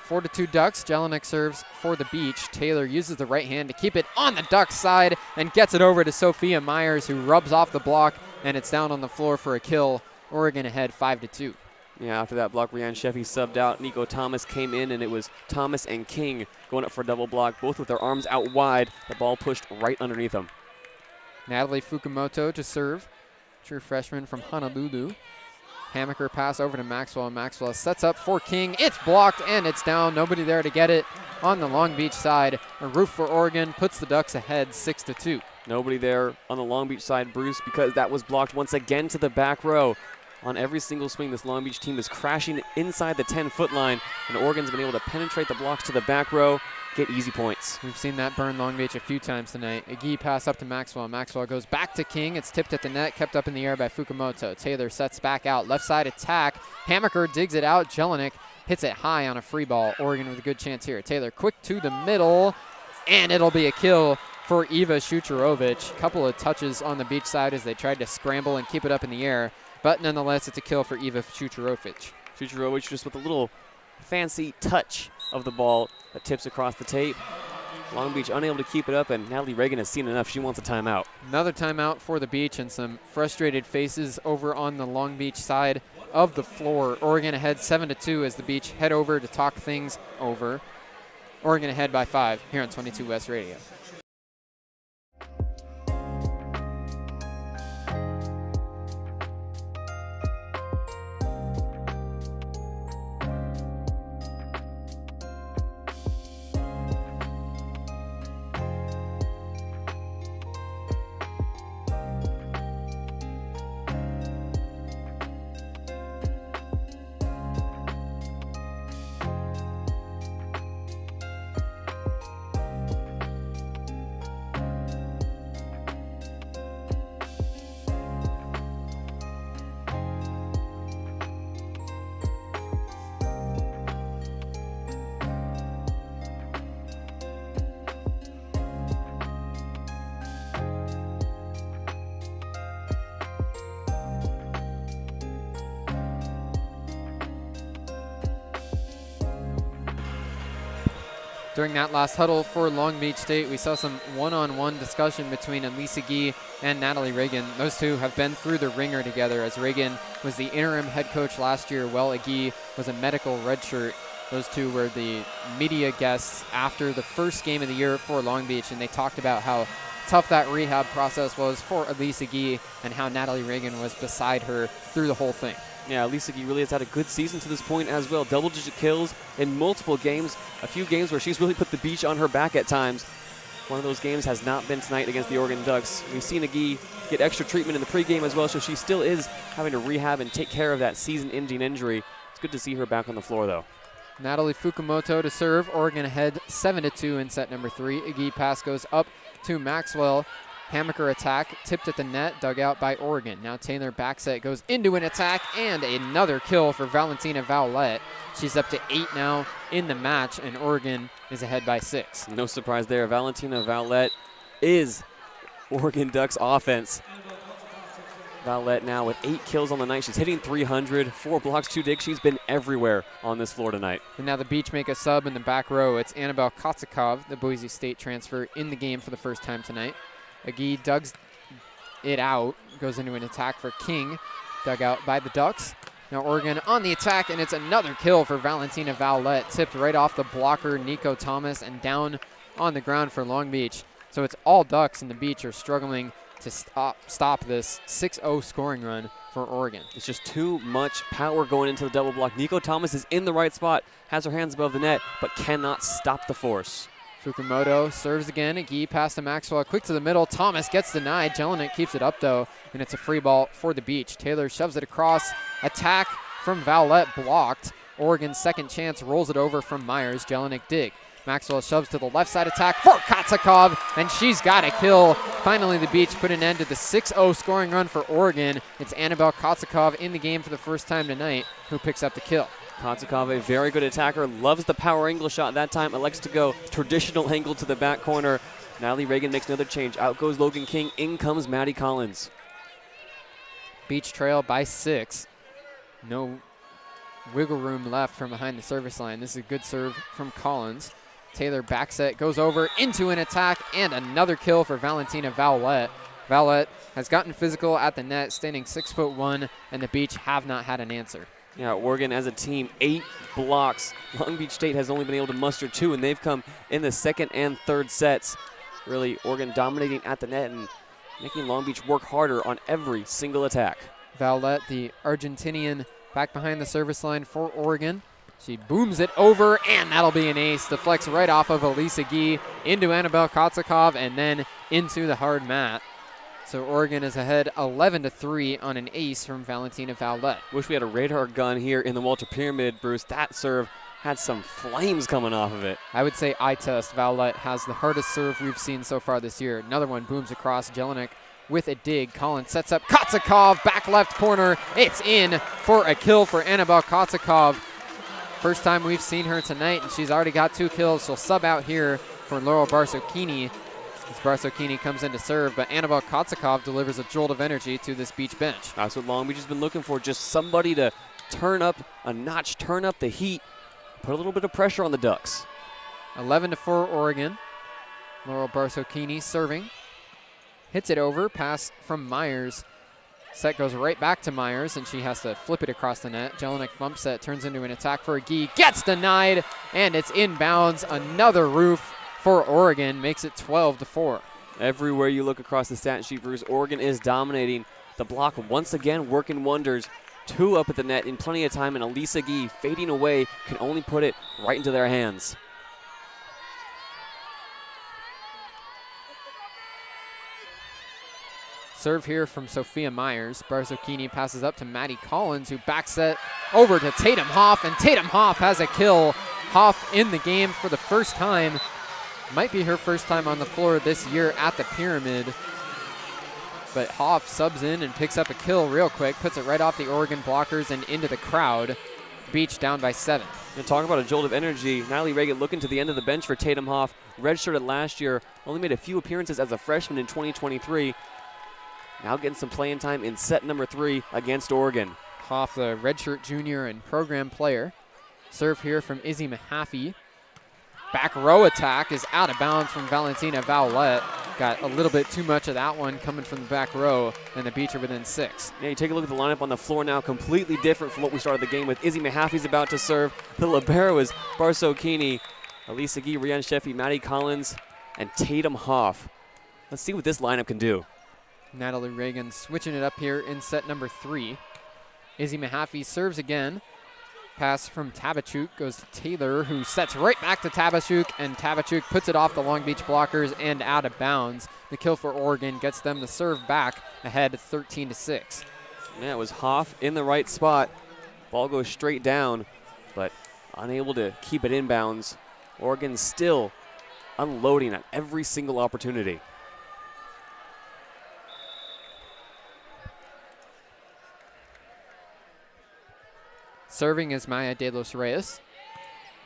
4-2 Ducks. Jelinek serves for the Beach. Taylor uses the right hand to keep it on the Ducks side and gets it over to Sophia Myers, who rubs off the block, and it's down on the floor for a kill. Oregon ahead 5-2. Yeah, after that block, Rianne Sheffy subbed out. Nico Thomas came in, and it was Thomas and King going up for a double block, both with their arms out wide. The ball pushed right underneath them. Natalie Fukumoto to serve. True freshman from Honolulu. Hammaker pass over to Maxwell. Maxwell sets up for King. It's blocked, and it's down. Nobody there to get it on the Long Beach side. A roof for Oregon puts the Ducks ahead 6-2. Nobody there on the Long Beach side, Bruce, because that was blocked once again to the back row. On every single swing, this Long Beach team is crashing inside the 10-foot line, and Oregon's been able to penetrate the blocks to the back row, get easy points. We've seen that burn Long Beach a few times tonight. Agee pass up to Maxwell. Maxwell goes back to King. It's tipped at the net, kept up in the air by Fukumoto. Taylor sets back out. Left side attack. Hammaker digs it out. Jelinek hits it high on a free ball. Oregon with a good chance here. Taylor quick to the middle, and it'll be a kill for Eva Shucharovich. Couple of touches on the Beach side as they tried to scramble and keep it up in the air. But nonetheless, it's a kill for Eva Shucharovich. Shucharovich just with a little fancy touch of the ball that tips across the tape. Long Beach unable to keep it up, and Natalie Reagan has seen enough. She wants a timeout. Another timeout for the Beach, and some frustrated faces over on the Long Beach side of the floor. Oregon ahead 7-2 as the Beach head over to talk things over. Oregon ahead by 5 here on 22 West Radio. During that last huddle for Long Beach State, we saw some one-on-one discussion between Elise Agee and Natalie Reagan. Those two have been through the ringer together, as Reagan was the interim head coach last year, while Agee was a medical redshirt. Those two were the media guests after the first game of the year for Long Beach, and they talked about how tough that rehab process was for Elise Agee and how Natalie Reagan was beside her through the whole thing. Yeah, Elise Agee really has had a good season to this point as well. Double-digit kills in multiple games. A few games where she's really put the Beach on her back at times. One of those games has not been tonight against the Oregon Ducks. We've seen Agee get extra treatment in the pregame as well, so she still is having to rehab and take care of that season-ending injury. It's good to see her back on the floor, though. Natalie Fukumoto to serve. Oregon ahead 7-2 in set number 3. Agee pass goes up to Maxwell. Hammaker attack, tipped at the net, dug out by Oregon. Now Taylor back set goes into an attack, and another kill for Valentina Vowlette. She's up to 8 now in the match, and Oregon is ahead by 6. No surprise there. Valentina Vowlette is Oregon Ducks offense. Vallette now with 8 kills on the night. She's hitting 300, 4 blocks, 2 digs. She's been everywhere on this floor tonight. And now the Beach make a sub in the back row. It's Annabelle Kotsakov, the Boise State transfer, in the game for the first time tonight. Agee dugs it out, goes into an attack for King, dug out by the Ducks. Now Oregon on the attack, and it's another kill for Valentina Vallette, tipped right off the blocker Nico Thomas and down on the ground for Long Beach. So it's all Ducks, and the Beach are struggling to stop this 6-0 scoring run for Oregon. It's just too much power going into the double block. Nico Thomas is in the right spot, has her hands above the net, but cannot stop the force. Fukumoto serves again. Agee pass to Maxwell, quick to the middle. Thomas gets denied. Jelinek keeps it up though, and it's a free ball for the Beach. Taylor shoves it across. Attack from Vallette blocked. Oregon's second chance rolls it over from Myers. Jelinek dig. Maxwell shoves to the left side attack for Kotsakov, and she's got a kill. Finally, the Beach put an end to the 6-0 scoring run for Oregon. It's Annabelle Kotsakov in the game for the first time tonight who picks up the kill. Kotsakov, a very good attacker, loves the power angle shot that time. Elects to go traditional angle to the back corner. Natalie Reagan makes another change. Out goes Logan King. In comes Maddie Collins. Beach trail by 6. No wiggle room left from behind the service line. This is a good serve from Collins. Taylor back set, goes over into an attack, and another kill for Valentina Vallette. Vallette has gotten physical at the net, standing 6'1", and the Beach have not had an answer. Yeah, Oregon as a team, 8 blocks. Long Beach State has only been able to muster 2, and they've come in the second and third sets. Really, Oregon dominating at the net and making Long Beach work harder on every single attack. Vallette, the Argentinian, back behind the service line for Oregon. She booms it over, and that'll be an ace. Deflects right off of Elise Agee into Annabelle Kotsakov and then into the hard mat. So Oregon is ahead 11-3 on an ace from Valentina Vallette. Wish we had a radar gun here in the Walter Pyramid, Bruce. That serve had some flames coming off of it. I would say eye test. Vallette has the hardest serve we've seen so far this year. Another one booms across. Jelinek with a dig. Collins sets up Kotsakov, back left corner. It's in for a kill for Annabelle Kotsakov. First time we've seen her tonight, and she's already got 2 kills. She'll sub out here for Laurel Barsocchini as Barsocchini comes in to serve, but Annabelle Kotsakov delivers a jolt of energy to this Beach bench. That's what Long Beach has been looking for, just somebody to turn up a notch, turn up the heat, put a little bit of pressure on the Ducks. 11-4 Oregon. Laurel Barsocchini serving. Hits it over, pass from Myers. Set goes right back to Myers, and she has to flip it across the net. Jelinek bump set, turns into an attack for Agee. Gets denied, and it's inbounds. Another roof for Oregon, makes it 12-4. Everywhere you look across the stat sheet, Bruce, Oregon is dominating. The block once again working wonders. 2 up at the net in plenty of time, and Elise Agee fading away can only put it right into their hands. Serve here from Sophia Myers. Barsocchini passes up to Maddie Collins, who backs set over to Tatum Hoff, and Tatum Hoff has a kill. Hoff in the game for the first time. Might be her first time on the floor this year at the Pyramid. But Hoff subs in and picks up a kill real quick, puts it right off the Oregon blockers and into the crowd. Beach down by 7. And talking about a jolt of energy, Natalie Reagan looking to the end of the bench for Tatum Hoff. Redshirted last year, only made a few appearances as a freshman in 2023. Now getting some playing time in set number 3 against Oregon. Hoff, the redshirt junior and program player. Serve here from Izzy Mahaffey. Back row attack is out of bounds from Valentina Vallette. Got a little bit too much of that one coming from the back row, and the Beach are within 6. Yeah, you take a look at the lineup on the floor now, completely different from what we started the game with. Izzy Mahaffey's about to serve. The libero is Barsocchini, Elise Agee, Rianne Sheffy, Maddie Collins, and Tatum Hoff. Let's see what this lineup can do. Natalie Reagan switching it up here in set number 3. Izzy Mahaffey serves again. Pass from Tabachuk goes to Taylor, who sets right back to Tabachuk, and Tabachuk puts it off the Long Beach blockers and out of bounds. The kill for Oregon gets them to serve back ahead 13-6. Yeah, it was Hoff in the right spot. Ball goes straight down, but unable to keep it inbounds. Oregon still unloading at every single opportunity. Serving is Maya de los Reyes.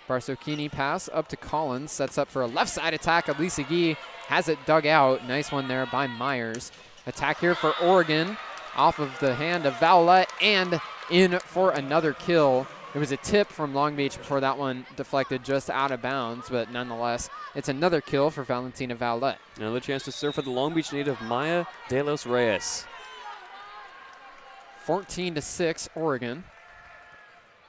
Barsocchini pass up to Collins, sets up for a left side attack. Elise Agee has it dug out. Nice one there by Myers. Attack here for Oregon. off of the hand of Vowlette and in for another kill. It was a tip from Long Beach before that one deflected just out of bounds, but nonetheless, it's another kill for Valentina Vowlette. Another chance to serve for the Long Beach native, Maya De Los Reyes. 14-6, Oregon.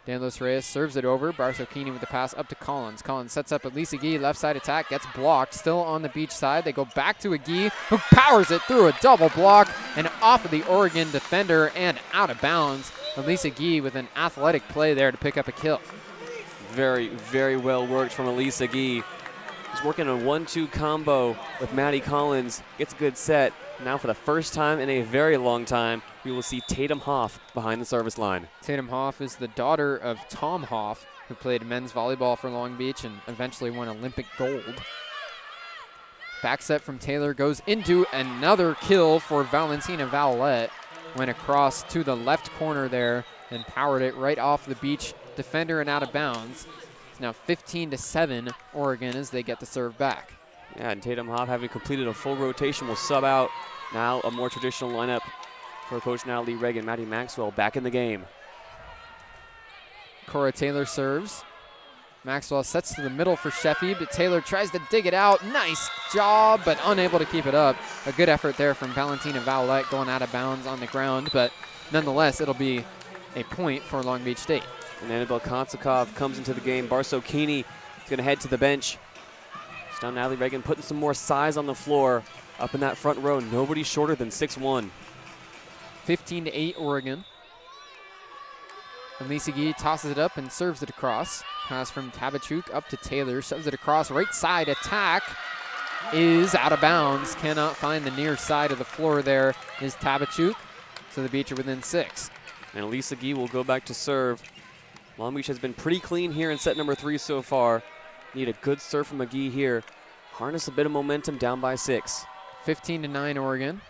De Los Reyes serves it over. Barsocchini with the pass up to Collins. Collins sets up Elisa Gee, left side attack, gets blocked. Still on the Beach side. They go back to Agee, who powers it through a double block and off of the Oregon defender and out of bounds. Elisa Gee with an athletic play there to pick up a kill. Very, very well worked from Elisa Gee. She's working a 1-2 combo with Maddie Collins. Gets a good set. Now for the first time in a very long time, we will see Tatum Hoff behind the service line. Tatum Hoff is the daughter of Tom Hoff, who played men's volleyball for Long Beach and eventually won Olympic gold. Back set from Taylor goes into another kill for Valentina Vowlette. Went across to the left corner there and powered it right off the Beach defender and out of bounds. It's now 15-7 Oregon as they get the serve back. Yeah, and Tatum Hoff, having completed a full rotation, will sub out. Now a more traditional lineup for Coach Natalie Reagan. Maddie Maxwell back in the game. Cora Taylor serves. Maxwell sets to the middle for Sheffy, but Taylor tries to dig it out. Nice job, but unable to keep it up. A good effort there from Valentina Vowlette going out of bounds on the ground, but nonetheless, it'll be a point for Long Beach State. And Annabelle Kontsakov comes into the game. Barsocchini is going to head to the bench. Now Natalie Reagan putting some more size on the floor. Up in that front row, nobody shorter than 6'1". 15-8 Oregon. Elisa Gee tosses it up and serves it across. Pass from Tabachuk up to Taylor, shoves it across, right side attack is out of bounds. Cannot find the near side of the floor there is Tabachuk. So the Beach are within 6. And Elisa Gee will go back to serve. Long Beach has been pretty clean here in set number 3 so far. Need a good serve from McGee here. Harness a bit of momentum, down by 6. 15-9 Oregon.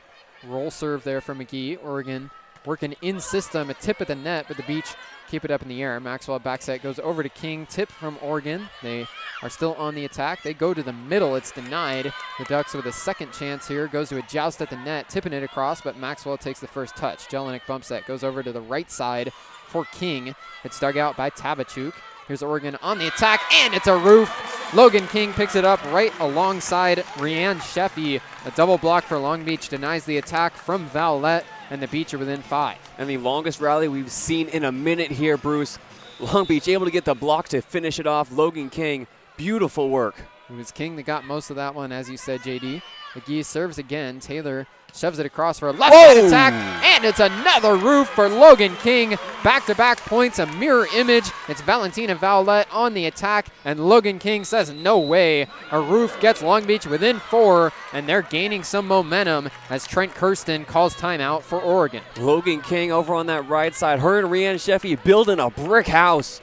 Roll serve there for McGee. Oregon working in system, a tip at the net, but the Beach keep it up in the air. Maxwell back set goes over to King. Tip from Oregon. They are still on the attack. They go to the middle. It's denied. The Ducks with a second chance here. Goes to a joust at the net, tipping it across, but Maxwell takes the first touch. Jelinek bump set goes over to the right side for King. It's dug out by Tabachuk. Here's Oregon on the attack, and it's a roof. Logan King picks it up right alongside Rianne Sheffy. A double block for Long Beach denies the attack from Vowlette, and the Beach are within 5. And the longest rally we've seen in a minute here, Bruce. Long Beach able to get the block to finish it off. Logan King, beautiful work. It was King that got most of that one, as you said, JD. McGee serves again. Taylor shoves it across for a left side attack, and it's another roof for Logan King. Back-to-back points, a mirror image. It's Valentina Vowlette on the attack, and Logan King says no way. A roof gets Long Beach within 4, and they're gaining some momentum as Trent Kirsten calls timeout for Oregon. Logan King over on that right side. Her and Rianne Sheffy building a brick house.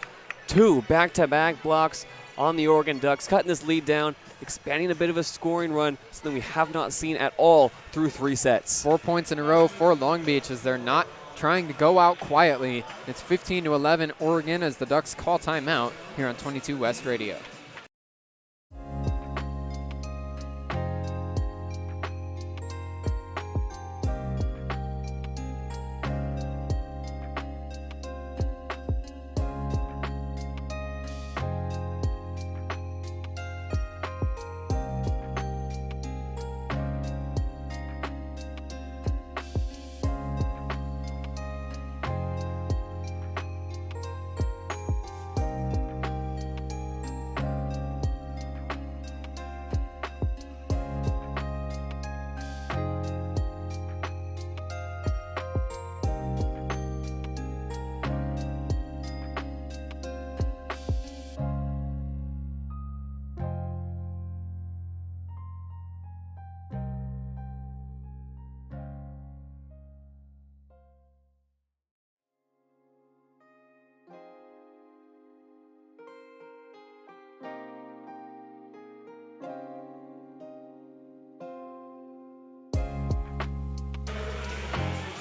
2 back-to-back blocks on the Oregon Ducks, cutting this lead down, expanding a bit of a scoring run, something we have not seen at all through 3 sets. 4 points in a row for Long Beach as they're not trying to go out quietly. It's 15-11 Oregon as the Ducks call timeout here on 22 West Radio.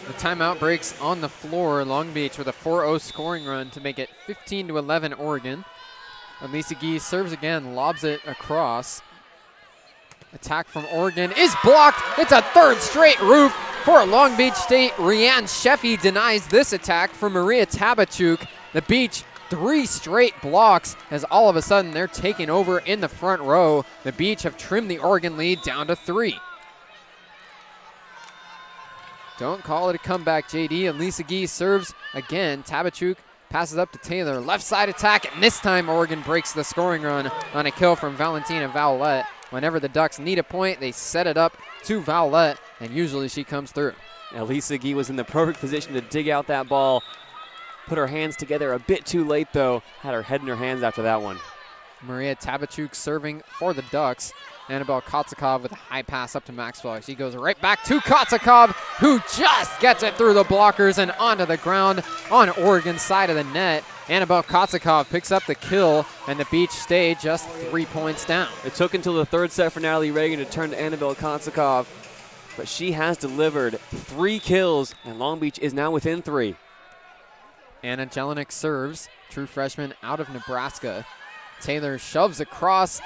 The timeout breaks on the floor. Long Beach with a 4-0 scoring run to make it 15-11 Oregon. Elisa Gee serves again, lobs it across. Attack from Oregon is blocked. It's a third straight roof For Long Beach State, Rianne Sheffy denies this attack from Maria Tabachuk. The Beach, 3 straight blocks as all of a sudden they're taking over in the front row. The Beach have trimmed the Oregon lead down to 3. Don't call it a comeback, JD. And Lisa Gee serves again. Tabachuk passes up to Taylor. Left side attack, and this time Oregon breaks the scoring run on a kill from Valentina Vallette. Whenever the Ducks need a point, they set it up to Vallette, and usually she comes through. Now Lisa Gee was in the perfect position to dig out that ball. Put her hands together a bit too late, though. Had her head in her hands after that one. Maria Tabachuk serving for the Ducks. Annabelle Kotzakov with a high pass up to Maxwell. She goes right back to Kotzakov, who just gets it through the blockers and onto the ground on Oregon's side of the net. Annabelle Kotzakov picks up the kill, and the Beach stay just 3 points down. It took until the third set for Natalie Reagan to turn to Annabelle Kotzakov, but she has delivered 3 kills, and Long Beach is now within 3. Anna Jelinek serves, true freshman out of Nebraska. Taylor shoves across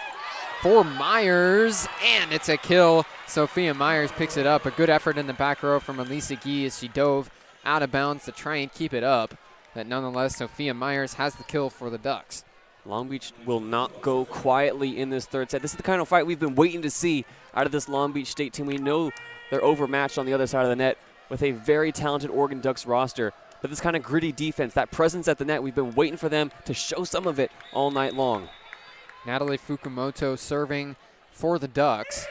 for Myers, and it's a kill. Sophia Myers picks it up. A good effort in the back row from Elisa Gee as she dove out of bounds to try and keep it up. But nonetheless, Sophia Myers has the kill for the Ducks. Long Beach will not go quietly in this third set. This is the kind of fight we've been waiting to see out of this Long Beach State team. We know they're overmatched on the other side of the net with a very talented Oregon Ducks roster. But this kind of gritty defense, that presence at the net, we've been waiting for them to show some of it all night long. Natalie Fukumoto serving for the Ducks.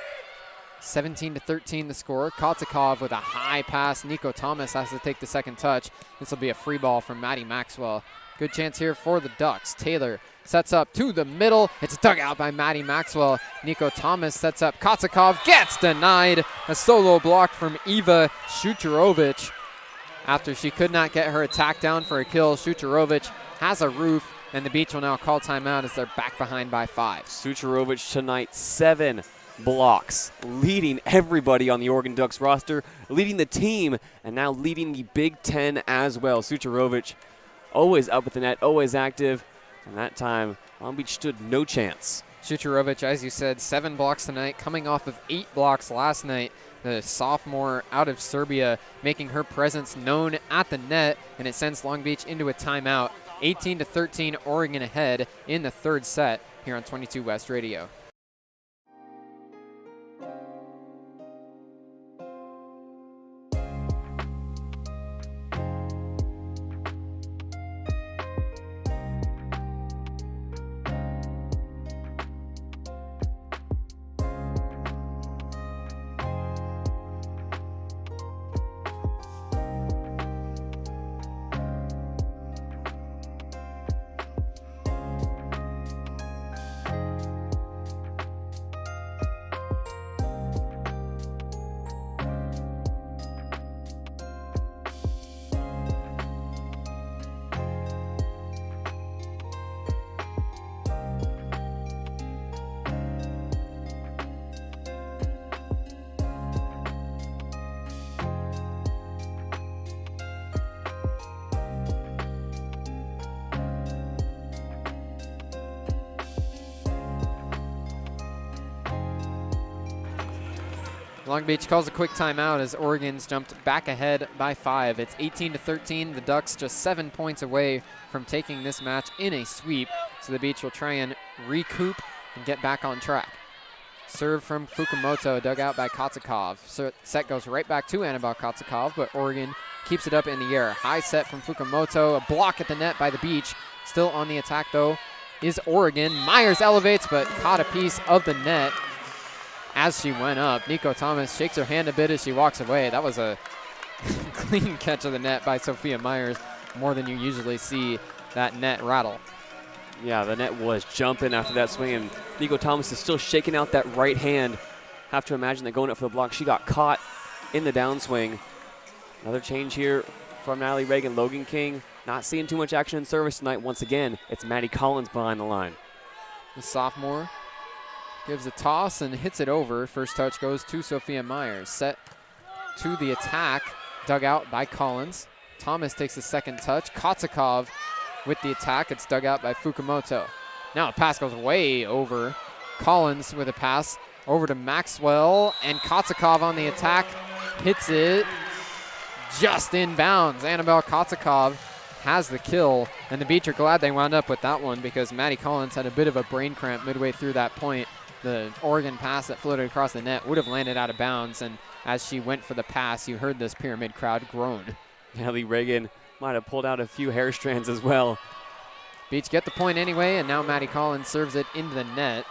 17-13 the score. Kotzakov with a high pass. Nico Thomas has to take the second touch. This will be a free ball from Maddie Maxwell. Good chance here for the Ducks. Taylor sets up to the middle. It's dug out by Maddie Maxwell. Nico Thomas sets up. Kotzakov gets denied. A solo block from Eva Shucharovich. After she could not get her attack down for a kill, Shucharovich has a roof, and the Beach will now call timeout as they're back behind by 5. Shucharovich tonight, 7 blocks, leading everybody on the Oregon Ducks roster, leading the team, and now leading the Big Ten as well. Shucharovich always up at the net, always active, and that time Long Beach stood no chance. Shucharovich, as you said, 7 blocks tonight, coming off of 8 blocks last night. The sophomore out of Serbia making her presence known at the net, and it sends Long Beach into a timeout. 18-13, Oregon ahead in the third set here on 22 West Radio. Long Beach calls a quick timeout as Oregon's jumped back ahead by 5. It's 18-13. The Ducks just 7 points away from taking this match in a sweep. So the Beach will try and recoup and get back on track. Serve from Fukumoto, dug out by Kotzakov. So set goes right back to Annabelle Kotzakov, but Oregon keeps it up in the air. High set from Fukumoto, a block at the net by the Beach. Still on the attack though is Oregon. Myers elevates, but caught a piece of the net as she went up. Nico Thomas shakes her hand a bit as she walks away. That was a clean catch of the net by Sophia Myers, more than you usually see that net rattle. Yeah, the net was jumping after that swing, and Nico Thomas is still shaking out that right hand. Have to imagine that going up for the block, she got caught in the downswing. Another change here from Natalie Reagan. Logan King not seeing too much action in service tonight. Once again, it's Maddie Collins behind the line. The sophomore gives a toss and hits it over. First touch goes to Sophia Myers. Set to the attack, dug out by Collins. Thomas takes the second touch. Kotzakov with the attack. It's dug out by Fukumoto. Now a pass goes way over. Collins with a pass over to Maxwell, and Kotzakov on the attack. hits it just in bounds. Annabelle Kotzakov has the kill, and the Beach are glad they wound up with that one because Maddie Collins had a bit of a brain cramp midway through that point. The Oregon pass that floated across the net would have landed out of bounds, and as she went for the pass, you heard this Pyramid crowd groan. Ellie Reagan might have pulled out a few hair strands as well. Beach get the point anyway, and now Maddie Collins serves it into the net.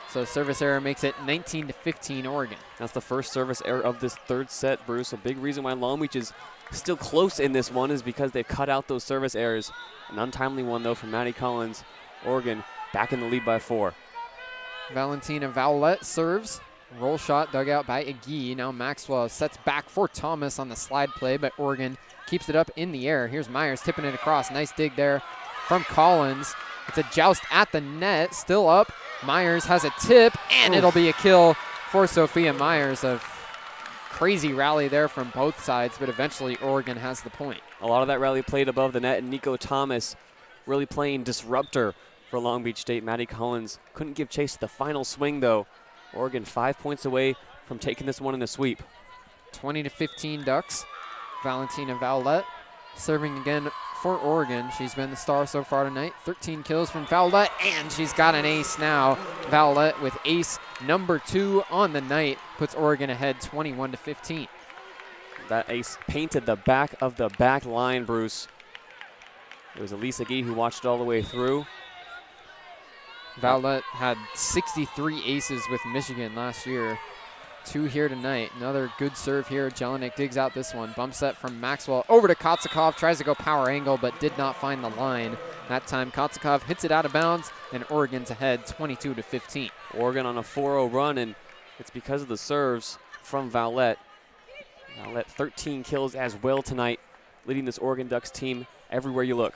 So service error makes it 19-15 Oregon. That's the first service error of this third set, Bruce. A big reason why Long Beach is still close in this one is because they've cut out those service errors. An untimely one, though, from Maddie Collins. Oregon back in the lead by 4. Valentina Vowlette serves. Roll shot dug out by Agee. Now Maxwell sets back for Thomas on the slide play, but Oregon keeps it up in the air. Here's Myers tipping it across. Nice dig there from Collins. It's a joust at the net. Still up. Myers has a tip, and it'll be a kill for Sophia Myers. A crazy rally there from both sides, but eventually Oregon has the point. A lot of that rally played above the net, and Nico Thomas really playing disruptor for Long Beach State. Maddie Collins couldn't give chase to the final swing, though. Oregon 5 points away from taking this one in a sweep. 20-15 Ducks. Valentina Vowlette serving again for Oregon. She's been the star so far tonight. 13 kills from Vowlette, and she's got an ace now. Vowlette with ace number 2 on the night puts Oregon ahead 21-15. That ace painted the back of the back line, Bruce. It was Elisa Gee who watched it all the way through. Vowlette had 63 aces with Michigan last year. 2 here tonight. Another good serve here. Jelinek digs out this one. Bump set from Maxwell over to Kotzakov. Tries to go power angle, but did not find the line. That time Kotzakov hits it out of bounds, and Oregon's ahead 22-15. Oregon on a 4-0 run, and it's because of the serves from Vowlette. Vowlette 13 kills as well tonight, leading this Oregon Ducks team everywhere you look.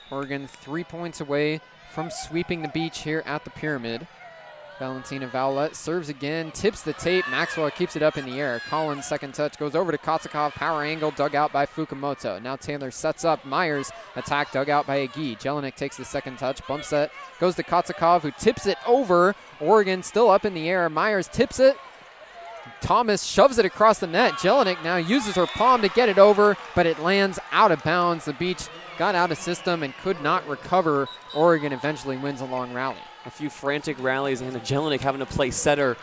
Oregon 3 points away from sweeping the Beach here at the Pyramid. Valentina Vowlette serves again, tips the tape. Maxwell keeps it up in the air. Collins' second touch goes over to Kotzakov. Power angle dug out by Fukumoto. Now Taylor sets up. Myers attack dug out by Agee. Jelinek takes the second touch. Bump set goes to Kotzakov, who tips it over. Oregon still up in the air. Myers tips it. Thomas shoves it across the net. Jelinek now uses her palm to get it over, but it lands out of bounds. The Beach got out of system and could not recover. Oregon eventually wins a long rally. A few frantic rallies, and Jelinek having to play setter.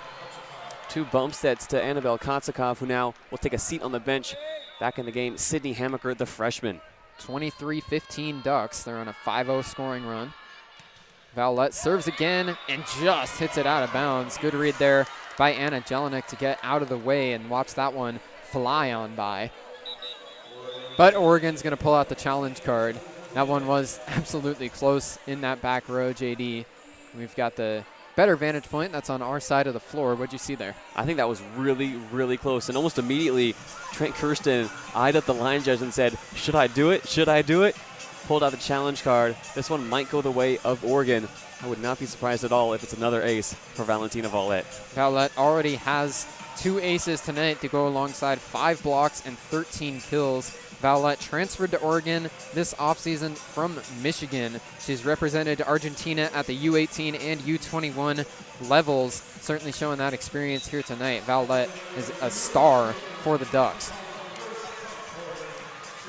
2 bump sets to Annabelle Kotzakov, who now will take a seat on the bench. Back in the game, Sydney Hammaker, the freshman. 23-15 Ducks. They're on a 5-0 scoring run. Vowlette serves again and just hits it out of bounds. Good read there by Anna Jelinek to get out of the way and watch that one fly on by. But Oregon's going to pull out the challenge card. That one was absolutely close in that back row, JD. We've got the better vantage point. That's on our side of the floor. What'd you see there? I think that was really, really close. And almost immediately, Trent Kirsten eyed up the line judge and said, should I do it? Should I do it? Pulled out the challenge card. This one might go the way of Oregon. I would not be surprised at all if it's another ace for Valentina Vowlette. Vowlette already has 2 aces tonight to go alongside 5 blocks and 13 kills. Vowlette transferred to Oregon this offseason from Michigan. She's represented Argentina at the U18 and U21 levels, certainly showing that experience here tonight. Vowlette is a star for the Ducks.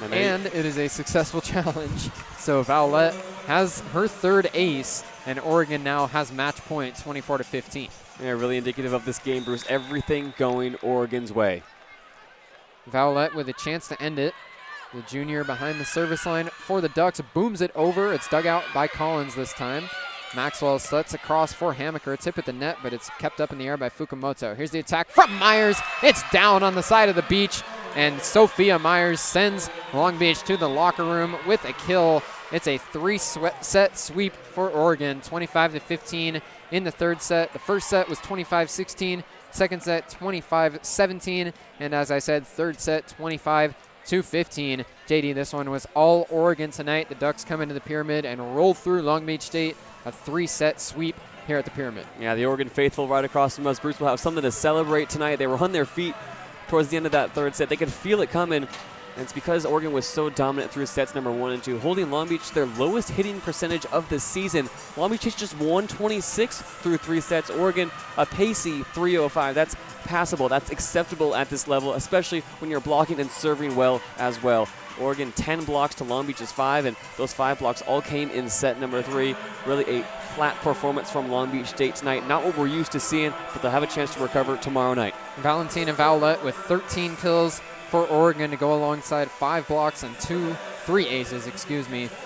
And it is a successful challenge. So Vowlette has her 3rd ace, and Oregon now has match point 24-15. Yeah, really indicative of this game, Bruce. Everything going Oregon's way. Vowlette with a chance to end it. The junior behind the service line for the Ducks booms it over. It's dug out by Collins this time. Maxwell sets across for Hammaker. Tip at the net, but it's kept up in the air by Fukumoto. Here's the attack from Myers. It's down on the side of the Beach, and Sophia Myers sends Long Beach to the locker room with a kill. It's a 3-set sweep for Oregon, 25-15 in the 3rd set. The first set was 25-16, second set 25-17, and as I said, 3rd set 25-15. JD, this one was all Oregon tonight. The Ducks come into the Pyramid and roll through Long Beach State, a 3-set sweep here at the Pyramid. Yeah, the Oregon faithful right across from us. Bruce will have something to celebrate tonight. They were on their feet towards the end of that 3rd set. They could feel it coming. And it's because Oregon was so dominant through sets number 1 and 2, holding Long Beach to their lowest hitting percentage of the season. Long Beach hits just 126 through 3 sets. Oregon, a pacey 305. That's passable. That's acceptable at this level, especially when you're blocking and serving well as well. Oregon 10 blocks to Long Beach's 5, and those 5 blocks all came in set number 3. Really a flat performance from Long Beach State tonight. Not what we're used to seeing, but they'll have a chance to recover tomorrow night. Valentina Vowlett with 13 kills for Oregon to go alongside 5 blocks and 3 aces,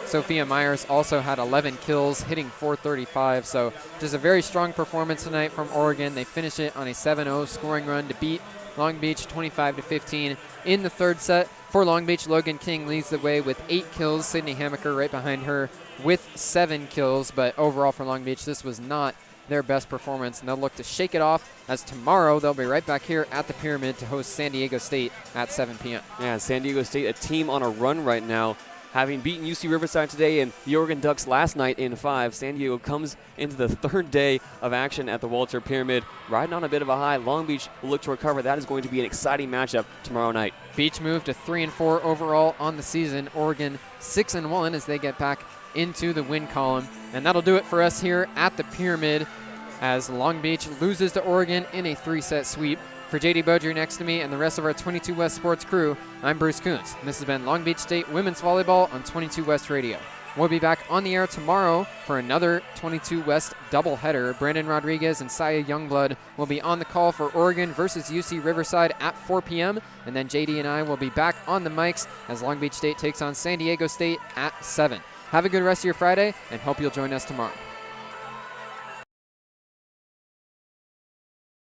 Sophia Myers also had 11 kills, hitting .435, so just a very strong performance tonight from Oregon. They finish it on a 7-0 scoring run to beat Long Beach 25-15 in the 3rd set. For Long Beach, Logan King leads the way with 8 kills. Sydney Hamaker right behind her with 7 kills, but overall for Long Beach, this was not their best performance, and they'll look to shake it off as tomorrow they'll be right back here at the Pyramid to host San Diego State at 7 p.m. Yeah, San Diego State, a team on a run right now. Having beaten UC Riverside today and the Oregon Ducks last night in 5, San Diego comes into the 3rd day of action at the Walter Pyramid, riding on a bit of a high. Long Beach will look to recover. That is going to be an exciting matchup tomorrow night. Beach moved to 3-4 overall on the season. Oregon 6-1 as they get back into the win column. And that'll do it for us here at the Pyramid as Long Beach loses to Oregon in a 3-set sweep. For JayDe Beaudry next to me and the rest of our 22 West Sports crew, I'm Bruce Kuntz. And this has been Long Beach State Women's Volleyball on 22 West Radio. We'll be back on the air tomorrow for another 22 West doubleheader. Brandon Rodriguez and Saya Youngblood will be on the call for Oregon versus UC Riverside at 4 p.m. And then JayDe and I will be back on the mics as Long Beach State takes on San Diego State at 7. Have a good rest of your Friday and hope you'll join us tomorrow.